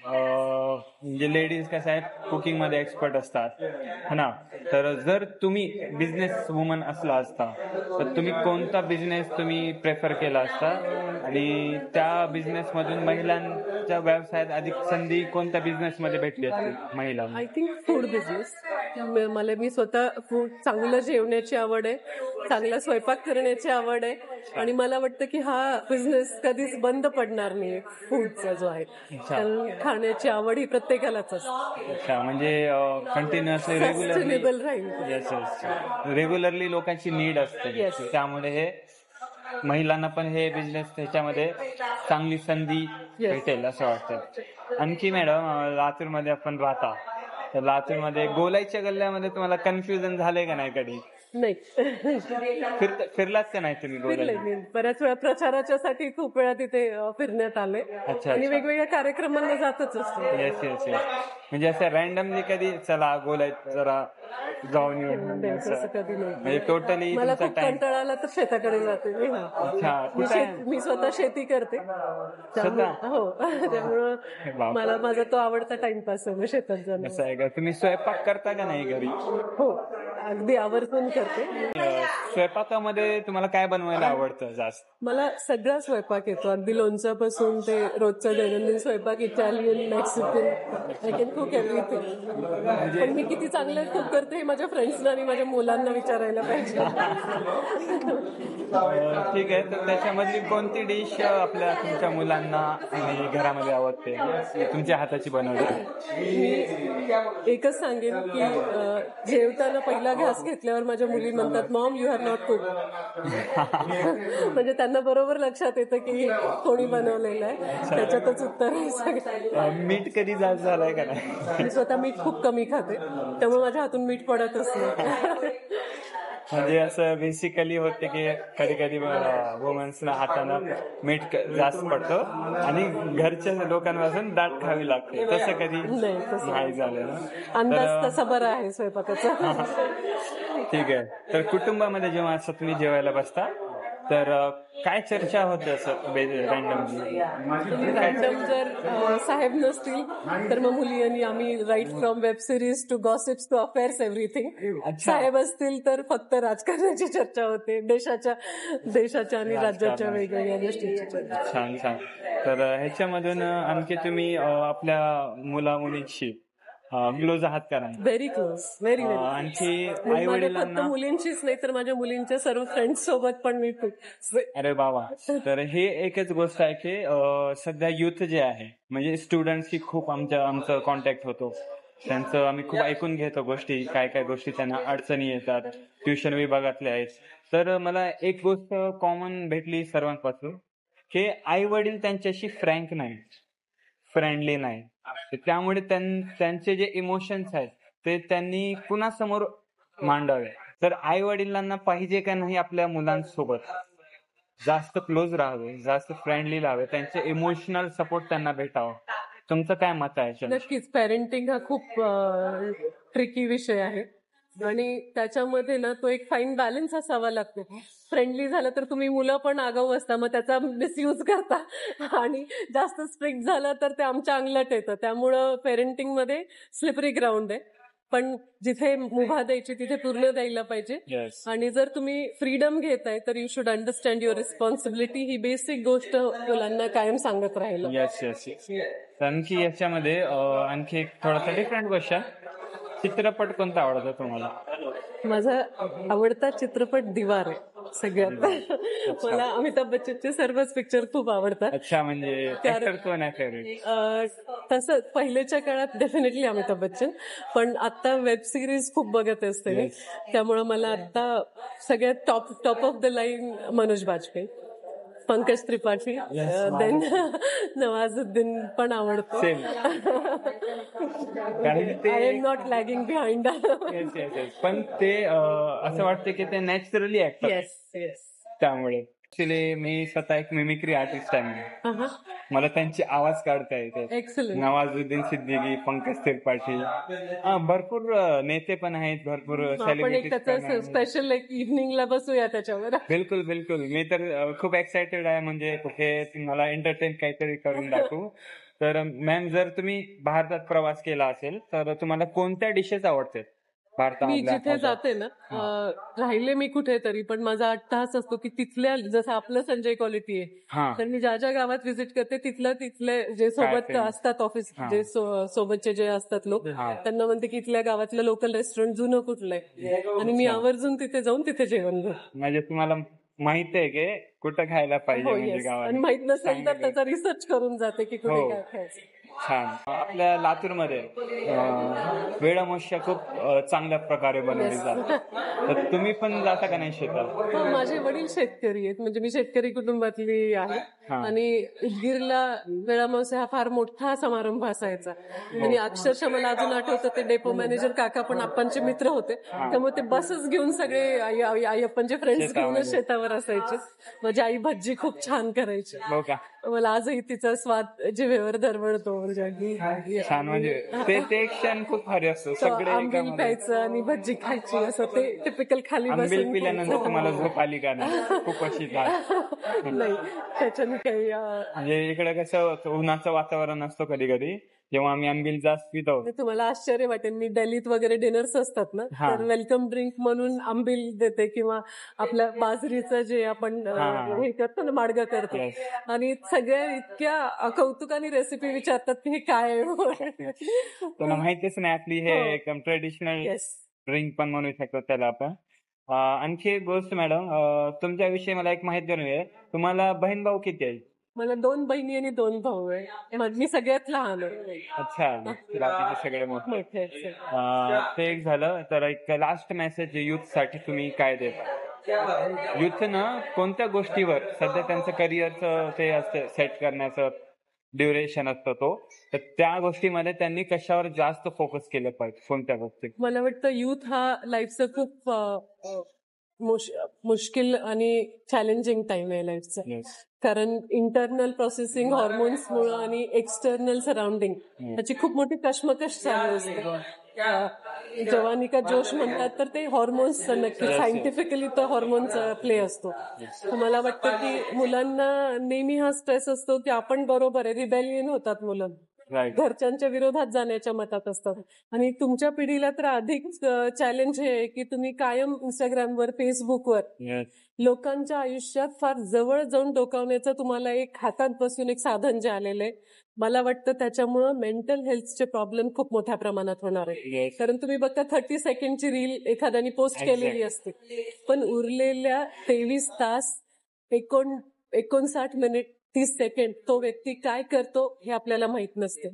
म्हणजे लेडीज कसं आहे कुकिंग मध्ये एक्सपर्ट असतात है ना. तर जर तुम्ही बिझनेस वुमन असला असता तर तुम्ही कोणता बिझनेस तुम्ही प्रेफर केला असता आणि त्या बिझनेस मधून महिलांच्या व्यवसायात अधिक संधी कोणत्या बिझनेस मध्ये भेटली असती महिला? I think food business. मी स्वतः फूड, चांगलं जेवण्याची आवड आहे, चांगला स्वयंपाक करण्याची आवड आहे आणि मला वाटतं की हा बिझनेस कधीच बंद पडणार नाही फूडचा जो आहे. कारण खाण्याची आवड ही प्रत्येकालाच असते. अच्छा, म्हणजे कंटिन्युअसली Sustainable राहील. येस रेग्युलरली लोकांची नीड असते. Yes. त्यामुळे हे महिलांना पण हे बिझनेस त्याच्यामध्ये चांगली संधी भेटेल असं वाटतं. आणखी मॅडम, लातूरमध्ये आपण राहता, तर लातूरमध्ये गोलाईच्या गल्ल्यामध्ये तुम्हाला कन्फ्युजन झालंय का नाही कधी? नाही, फिरलाच का नाही तुम्ही फिरले गोलाई? मी बऱ्याच वेळा प्रचाराच्या साठी खूप वेळा तिथे फिरण्यात आले अच्छा. आणि वेगवेगळ्या कार्यक्रमांना जातच असते. येस म्हणजे असं रॅन्डमली कधी चला गोलाईत जरा जाऊन येऊन नाही, तसं कधी नाही. म्हणजे टोटली मला तुमचा खूप टाइम? कंटाळा आला तर शेताकडे जाते मी. अच्छा, कुठे आहे? मी स्वतः शेती करते त्यामुळं- हो त्यामुळं बाप. मला माझा तो आवडता टाइमपास आहे मग शेतात जाणं. असं आहे का? तुम्ही स्वयंपाक करता का नाही घरी? हो, अगदी आवर्जून करते. स्वयंपाकामध्ये तुम्हाला काय बनवायला आवडतं जास्त? मला सगळा स्वयंपाक येतो, अगदी लोणच्यापासून ते रोजचा दैनंदिन स्वयंपाक, Italian, Mexican, I can cook everything. पण मी किती चांगलं कुक करते हे माझ्या फ्रेंड्सना आणि माझ्या मुलांना विचारायला पाहिजे. ठीक आहे, तर त्याच्यामधली कोणती डिश आपल्या तुमच्या मुलांना आणि घरामध्ये आवडते तुमच्या हाताची बनवली? मी एकच सांगेन की जेवताना पहिला घास घेतल्यावर माझ्या मुली म्हणतात, Maugham you have not cook. म्हणजे त्यांना बरोबर लक्षात येतं की कोणी बनवलेलं आहे, त्याच्यातच उत्तर आहे सगळं. मीठ कधी जास्त झालंय का नाही? मी स्वतः मीठ खूप कमी खाते त्यामुळे माझ्या हातून मीठ पडतच नाही. म्हणजे असं बेसिकली होते की कधी कधी वुमन्सना हातानं मीठ जास्त पडतं आणि घरच्या लोकांपासून दाट खावी लागते, तसं कधी नाही, तसं नाही झालं ना? अंदाज तसा बरा आहे स्वयंपाकाचा. ठीक आहे, तर कुटुंबामध्ये जेव्हा असं तुम्ही जेवायला बसता तर काय चर्चा होते असं रॅन्डमली? रॅन्डम जर साहेब नसतील तर मग मुली आणि आम्ही right from web series to gossips to affairs everything. साहेब असतील तर फक्त राजकारणाची चर्चा होते, देशाच्या आणि राज्याच्या वेगवेगळ्या गोष्टीची चर्चा. छान. तर ह्याच्यामधून आणखी तुम्ही आपल्या मुला मुलींशी क्लोज आहात का नाही? Very close, very very. आणखी आई फक्त वडिलांना? मुलींशीच नाही तर माझ्या मुलींच्या सर्व फ्रेंड्स सोबत पण मी खूप. अरे बाबा, तर हे एकच गोष्ट आहे की सध्या युथ जे आहे म्हणजे स्टुडंट्सशी खूप आमचं कॉन्टॅक्ट होतो. त्यांचं आम्ही खूप ऐकून घेतो गोष्टी, काय गोष्टी त्यांना अडचणी येतात, ट्युशन विभागातल्या आहेत. तर मला एक गोष्ट कॉमन भेटली सर्वांपासून की आई वडील त्यांच्याशी फ्रँक नाही, फ्रेंडली नाही. त्यामुळे त्यांचे जे इमोशन्स आहेत ते त्यांनी कुणासमोर मांडावे. तर आई वडिलांना पाहिजे का नाही आपल्या मुलांसोबत जास्त क्लोज राहावे, जास्त फ्रेंडली राहावे, त्यांचे इमोशनल सपोर्ट त्यांना भेटावं. तुमचं काय मत आहे? नक्कीच, पॅरेंटिंग हा खूप ट्रिकी विषय आहे आणि त्याच्यामध्ये ना तो एक फाईन बॅलन्स असावा लागतो. फ्रेंडली झालं तर तुम्ही मुलं पण आगाऊ असता, मग त्याचा मिसयूज करता आणि जास्त स्ट्रिक्ट झालं तर ते आमच्या अंगलट येतं. त्यामुळं पेरेंटिंग मध्ये स्लिपरी ग्राउंड आहे, पण जिथे मुभा द्यायची तिथे पूर्ण द्यायला पाहिजे. आणि जर तुम्ही फ्रीडम घेताय तर you should understand your responsibility. He basic गोष्ट मुलांना कायम सांगत राहिलं. येस. आणखी याच्यामध्ये आणखी एक थोडासा डिफरंट क्वेश्चन, चित्रपट कोणता आवडतो तुम्हाला? माझा आवडता चित्रपट दिवार आहे सगळ्यात. मला अमिताभ बच्चनचे सर्वच पिक्चर खूप आवडतात. अच्छा, म्हणजे ऍक्टर कोण आहे फेवरेट? तसं पहिल्याच्या काळात डेफिनेटली अमिताभ बच्चन, पण आता वेब सिरीज खूप बघत असते मी, त्यामुळे मला आता सगळ्यात top of the line Manoj Bajpayee, Pankaj Tripathi, then Nawazuddin पण आवडतो. I am not lagging behind. पण ते असं वाटतं की ते नॅचरली ऍक्टर, येस. त्यामुळे ऍक्च्युली मी स्वतः एक मिमिक्री आर्टिस्ट आहे. मला त्यांची आवाज काढता येते. एक्सलंट. नवाजुद्दीन सिद्दीकी, पंकज त्रिपाठी, भरपूर नेते पण आहेत, भरपूर आपण एक सेलिब्रिटीज पण त्याचं आहेत. स्पेशल एक इव्हनिंगला बसूया त्याच्यावर. बिलकुल बिलकुल. मी तर खूप एक्सायटेड आहे, म्हणजे कुठे तुम्हाला एंटरटेन काहीतरी करून दाखवू. तर मॅम, जर तुम्ही भारतात प्रवास केला असेल तर तुम्हाला कोणत्या डिशेस आवडतात मी भारतामधल्या? जिथे जाते ना, राहिले मी कुठेतरी, पण माझा अट्टहास असतो की तिथल्या, जसं आपलं संजय क्वालिटी आहे, हा तर मी ज्या ज्या गावात व्हिजिट करते तिथले जे सोबत famous? असतात ऑफिस, हा. जे सोबतचे जे असतात लोक, हा. त्यांना म्हणते की इथल्या गावातलं लोकल रेस्टॉरंट जुनं कुठलं आहे, आणि मी आवर्जून तिथे जाऊन तिथे जेवण घेऊ. म्हणजे तुम्हाला माहित आहे की कुठं खायला पाहिजे, हो, म्हणजे येस. गावात. आणि माहित नसेल तर सांगितलं. त्याचा रिसर्च करून जाते की कुठे हो. काय खायचं. छान. आपल्या लातूरमध्ये वेळामोश्या खूप चांगल्या प्रकारे बनवली जातात. तर तुम्ही पण जाता का नाही शेतात? हो, माझे वडील शेतकरी आहेत, म्हणजे मी शेतकरी कुटुंबातली आहे. हा. आणि उदगीरला वेळामोसे हा फार मोठा समारंभ असायचा. आणि अक्षरशः मला अजून आठवतं, ते डेपो मॅनेजर काका पण आप्पांचे मित्र होते, त्यामुळे ते बसच घेऊन सगळे आप्पांचे फ्रेंड्स घेऊनच शेतावर असायचे. माझी आई भज्जी खूप छान करायची. हो का? मला आजही तिचा स्वाद जिभेवर दरवळतो. म्हणजे अगदी छान. म्हणजे ते क्षण खूप भारी असतो. सगळे आंबील एकामध्ये. प्यायचं आणि भज्जी खायची, असं ते टिपिकल खाली आंबील बसून पिल्यानंतर तुम्हाला झोप आली का नाही? खूप अशी झाली. नाही, त्याच्याने काही म्हणजे इकडे कसं उन्हाचं वातावरण असतं कधी कधी, जेव्हा आम्ही आंबील जास्त पितो. तुम्हाला आश्चर्य वाटेल, मी दिल्लीत वगैरे डिनर्स असतात ना, हा. तर वेलकम ड्रिंक म्हणून आंबील देते, किंवा आपल्या बाजरीचं जे आपण हे करतो ना, माडगं करतो, Yes. आणि सगळे इतक्या कौतुकाने रेसिपी विचारतात की हे काय आहे. तुला माहितीच नाही, आपली हे हो. एकदम ट्रेडिशनल येस. ड्रिंक पण म्हणू शकतो त्याला आपण. आणखी एक गोष्ट मॅडम, तुमच्याविषयी मला एक माहिती करून घ्या. तुम्हाला बहीण भाऊ किती आहे? मला 2 बहिणी आणि 2 भाऊ आहे. मी सगळ्यात लहान आहे. अच्छा. बाकीचे सगळे मोठे. मोठे आहेत. ते एक झालं. तर एक लास्ट मेसेज युथ साठी तुम्ही काय देता? युथ ना कोणत्या गोष्टीवर सध्या त्यांचं करिअरचं ते असतं सेट करण्याचं ड्युरेशन असतं, तो तर त्या गोष्टीमध्ये त्यांनी कशावर जास्त फोकस केलं पाहिजे, कोणत्या गोष्टी? मला वाटतं युथ हा लाईफचा खूप मुश्किल आणि चॅलेंजिंग टाइम आहे लाईफचा. कारण इंटरनल प्रोसेसिंग हॉर्मोन्समुळे आणि एक्सटर्नल सराउंडिंग त्याची खूप मोठी कशमकश चालू असते. जवानी का जोश म्हणतात, तर ते हॉर्मोन्स नक्की सायंटिफिकली तो हॉर्मोनचा प्ले असतो. मला वाटतं की मुलांना नेहमी हा स्ट्रेस असतो की आपण बरोबर आहे, रिबेलियन होतात मुलं, घरच्यांच्या विरोधात जाण्याच्या मतात असतात. आणि तुमच्या पिढीला तर अधिक चॅलेंज हे आहे की तुम्ही कायम इंस्टाग्रामवर, फेसबुकवर लोकांच्या आयुष्यात फार जवळ जाऊन डोकावण्याचं तुम्हाला एक हातात बसून एक साधन जे आलेलं आहे. मला वाटतं त्याच्यामुळं मेंटल हेल्थचे प्रॉब्लेम खूप मोठ्या प्रमाणात होणार आहे. कारण तुम्ही बघता 30 सेकंडची रील एखाद्याने पोस्ट केलेली असते, पण उरलेल्या 23 तास 59 मिनिट 30 सेकंड तो व्यक्ती काय करतो हे आपल्याला माहित नसते.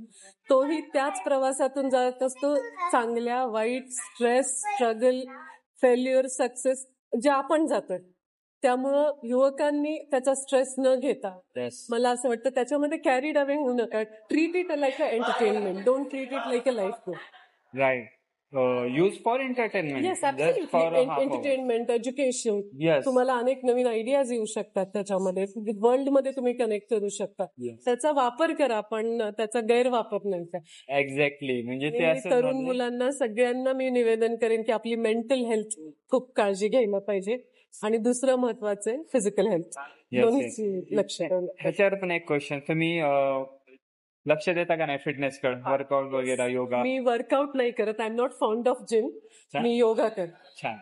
तोही त्याच प्रवासातून जात असतो, चांगल्या वाईट, स्ट्रेस, स्ट्रगल, फेल्युअर, सक्सेस जे आपण जातोय. त्यामुळं युवकांनी त्याचा स्ट्रेस न घेता, मला असं वाटतं त्याच्यामध्ये कॅरीड अवे होऊ नका. Treat it like a entertainment, don't treat it like a life. Right. Use for entertainment. Yes, absolutely. Entertainment, education, तुम्हाला अनेक नवीन आयडियाज येऊ शकतात त्याच्यामध्ये. वर्ल्ड मध्ये तुम्ही कनेक्ट करू शकता. त्याचा वापर करा, पण त्याचा गैरवापर नाही करा. एक्झॅक्टली. म्हणजे ते असं तरुण मुलांना सगळ्यांना मी निवेदन करेन की आपली मेंटल हेल्थ खूप काळजी घ्यायला पाहिजे. आणि दुसरं महत्वाचं आहे फिजिकल हेल्थ, दोन्हीची लक्ष. ह्याच्यावर पण एक क्वेश्चन, तुम्ही लक्ष देता का नाही फिटनेसकडे, वर्कआउट वगैरे, योगा? मी वर्कआउट नाही करत. I am not found of gym. मी योगा कर. छान.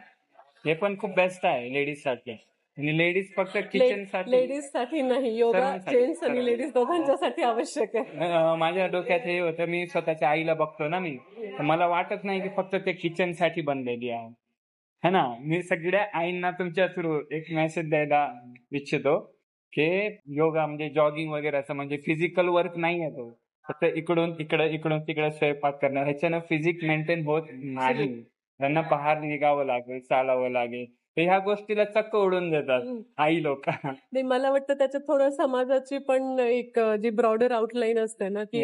हे पण खूप बेस्ट आहे लेडीज साठी. आणि लेडीज फक्त किचन साठी, लेडीज साठी नाही, योगा जेंट्स आणि लेडीज दोघांच्यासाठी आवश्यक आहे. माझ्या डोक्यात हे होतं, मी स्वतःच्या आईला बघतो ना मी, तर मला वाटत नाही की फक्त ते किचन साठी बनलेली आहे, है ना. मी सगळ्या आईंना तुमच्या थ्रू एक मेसेज द्यायला इच्छितो की योगा म्हणजे जॉगिंग वगैरे असं म्हणजे फिजिकल वर्क नाही आहे तो, फक्त इकडून तिकडे स्वयंपाक करणार, ह्याच्यानं फिजिक मेंटेन होत नाही. त्यांना बाहेर निघावं लागेल, चालावं लागेल. तर ह्या गोष्टीला चक्क उडून देतात आई लोक. नाही, मला वाटतं त्याच्यात थोडं समाजाची पण एक जी ब्रॉडर आउटलाईन असते ना, की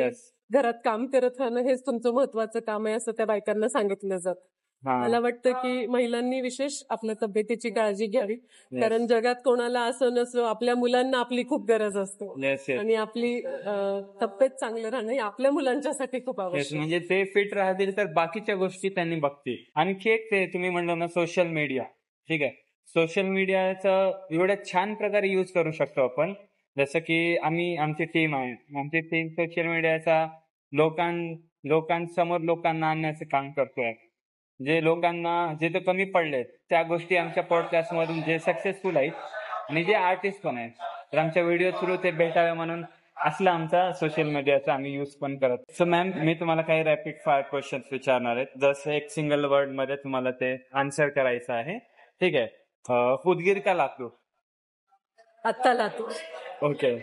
घरात काम करत राहणं हेच तुमचं महत्वाचं काम आहे असं त्या बायकांना सांगितलं जातं. हा. मला वाटतं की महिलांनी विशेष आपल्या तब्येतीची काळजी घ्यावी, कारण जगात कोणाला असं नसो, आपल्या मुलांना आपली खूप गरज असते Yes, yes. आणि आपली तब्येत चांगलं राहणं हे आपल्या मुलांच्यासाठी खूप Yes, आवश्यक आहे. म्हणजे ते फिट राहतील तर बाकीच्या गोष्टी त्यांनी बघतील. आणखी एक ते तुम्ही म्हणलं ना सोशल मीडिया, ठीक आहे, सोशल मीडियाचा एवढ्या छान प्रकारे युज करू शकतो आपण. जसं की आमची टीम आहे, आमची टीम सोशल मीडियाचा लोकांसमोर लोकांना आणण्याचं काम करतोय. जे लोकांना जे तर कमी पडलेत त्या गोष्टी आमच्या पॉडकास्ट मधून जे सक्सेसफुल आहेत आणि जे आर्टिस्ट पण आहेत तर आमच्या व्हिडिओ थ्रू ते भेटावे म्हणून असला आमचा सोशल मीडियाचा आम्ही यूज पण करत. सो मॅम, मी तुम्हाला काही रॅपिड फायर क्वेश्चन्स विचारणार आहेत. जसं एक सिंगल वर्ड मध्ये तुम्हाला ते आन्सर करायचं आहे, ठीक आहे. उदगीर का लातूर? आत्ता लातूर. ओके.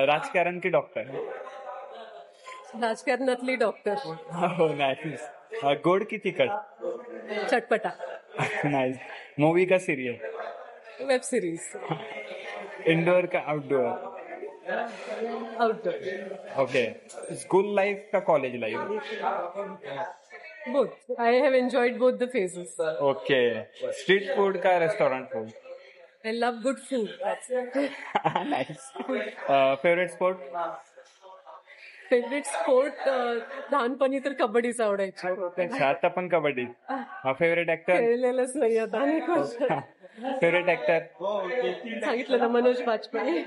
राजकारण की डॉक्टर? राजकारणातली डॉक्टर. हो, नाईस. गोड की तिखट? चटपटा. नाईस. मूवी का सिरियल? Web series. इंडोर का outdoor? Outdoor. Okay. School life का college life? Both. I have enjoyed both the phases. Okay. Street food का restaurant food? I love good food. Nice. Favourite sport? Favourite sport लहानपणी तर कबड्डीच आवडायची. अच्छा, आता पण kabaddi. Favourite actor? खेळलेलंच नाही आता अनेक वर्ष. Favourite actor? सांगितलं ना, मनोज वाजपेयी.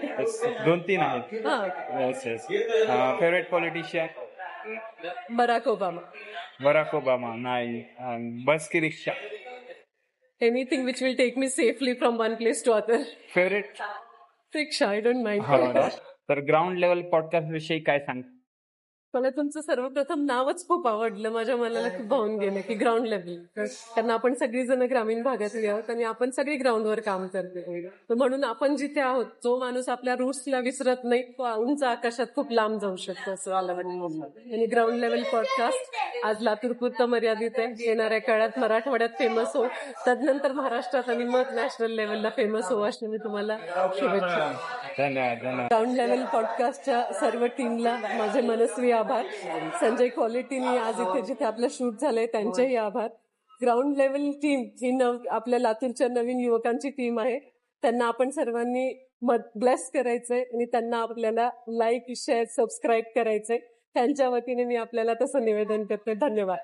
2-3 आहेत. हा. Yes yes. Favourite politician? Barack Obama. Barack Obama. नाही. बस की rickshaw? Anything which will take me safely from one place to other. Favourite? Rickshaw. I don't mind. तर ग्राउंड लेवल पॉडकास्ट विषयी काय सांग? मला तुमचं सर्वप्रथम नावच खूप आवडलं. माझ्या मनाला खूप भावून गेलं की ग्राउंड लेवल, कारण आपण सगळीजण ग्रामीण भागातली आहोत आणि आपण सगळी ग्राउंडवर काम करतो. तर म्हणून आपण जिथे आहोत, जो माणूस आपल्या रूट्सला विसरत नाही तो उंच आकाशात खूप लांब जाऊ शकतो असं मला वाटतं. आणि ग्राउंड लेवल पॉडकास्ट आज लातूरपुरतं मर्यादित आहे. येणाऱ्या काळात मराठवाड्यात फेमस हो, त्यानंतर महाराष्ट्रात आणि मग नॅशनल लेवलला फेमस हो, अशी मी तुम्हाला शुभेच्छा. धन्यवाद. धन्यवाद. ग्राउंड लेवल पॉडकास्टच्या सर्व टीमला माझे मनस्वी आभार. संजय क्वालिटीनी आज इथे जिथे आपलं शूट झालंय त्यांचेही आभार. ग्राउंड लेवल टीम ही आपल्या लातूरच्या नवीन युवकांची टीम आहे. त्यांना आपण सर्वांनी ब्लेस करायचंय आणि त्यांना आपल्याला लाईक, शेअर, सबस्क्राईब करायचंय. त्यांच्या वतीने मी आपल्याला तसं निवेदन करते. धन्यवाद.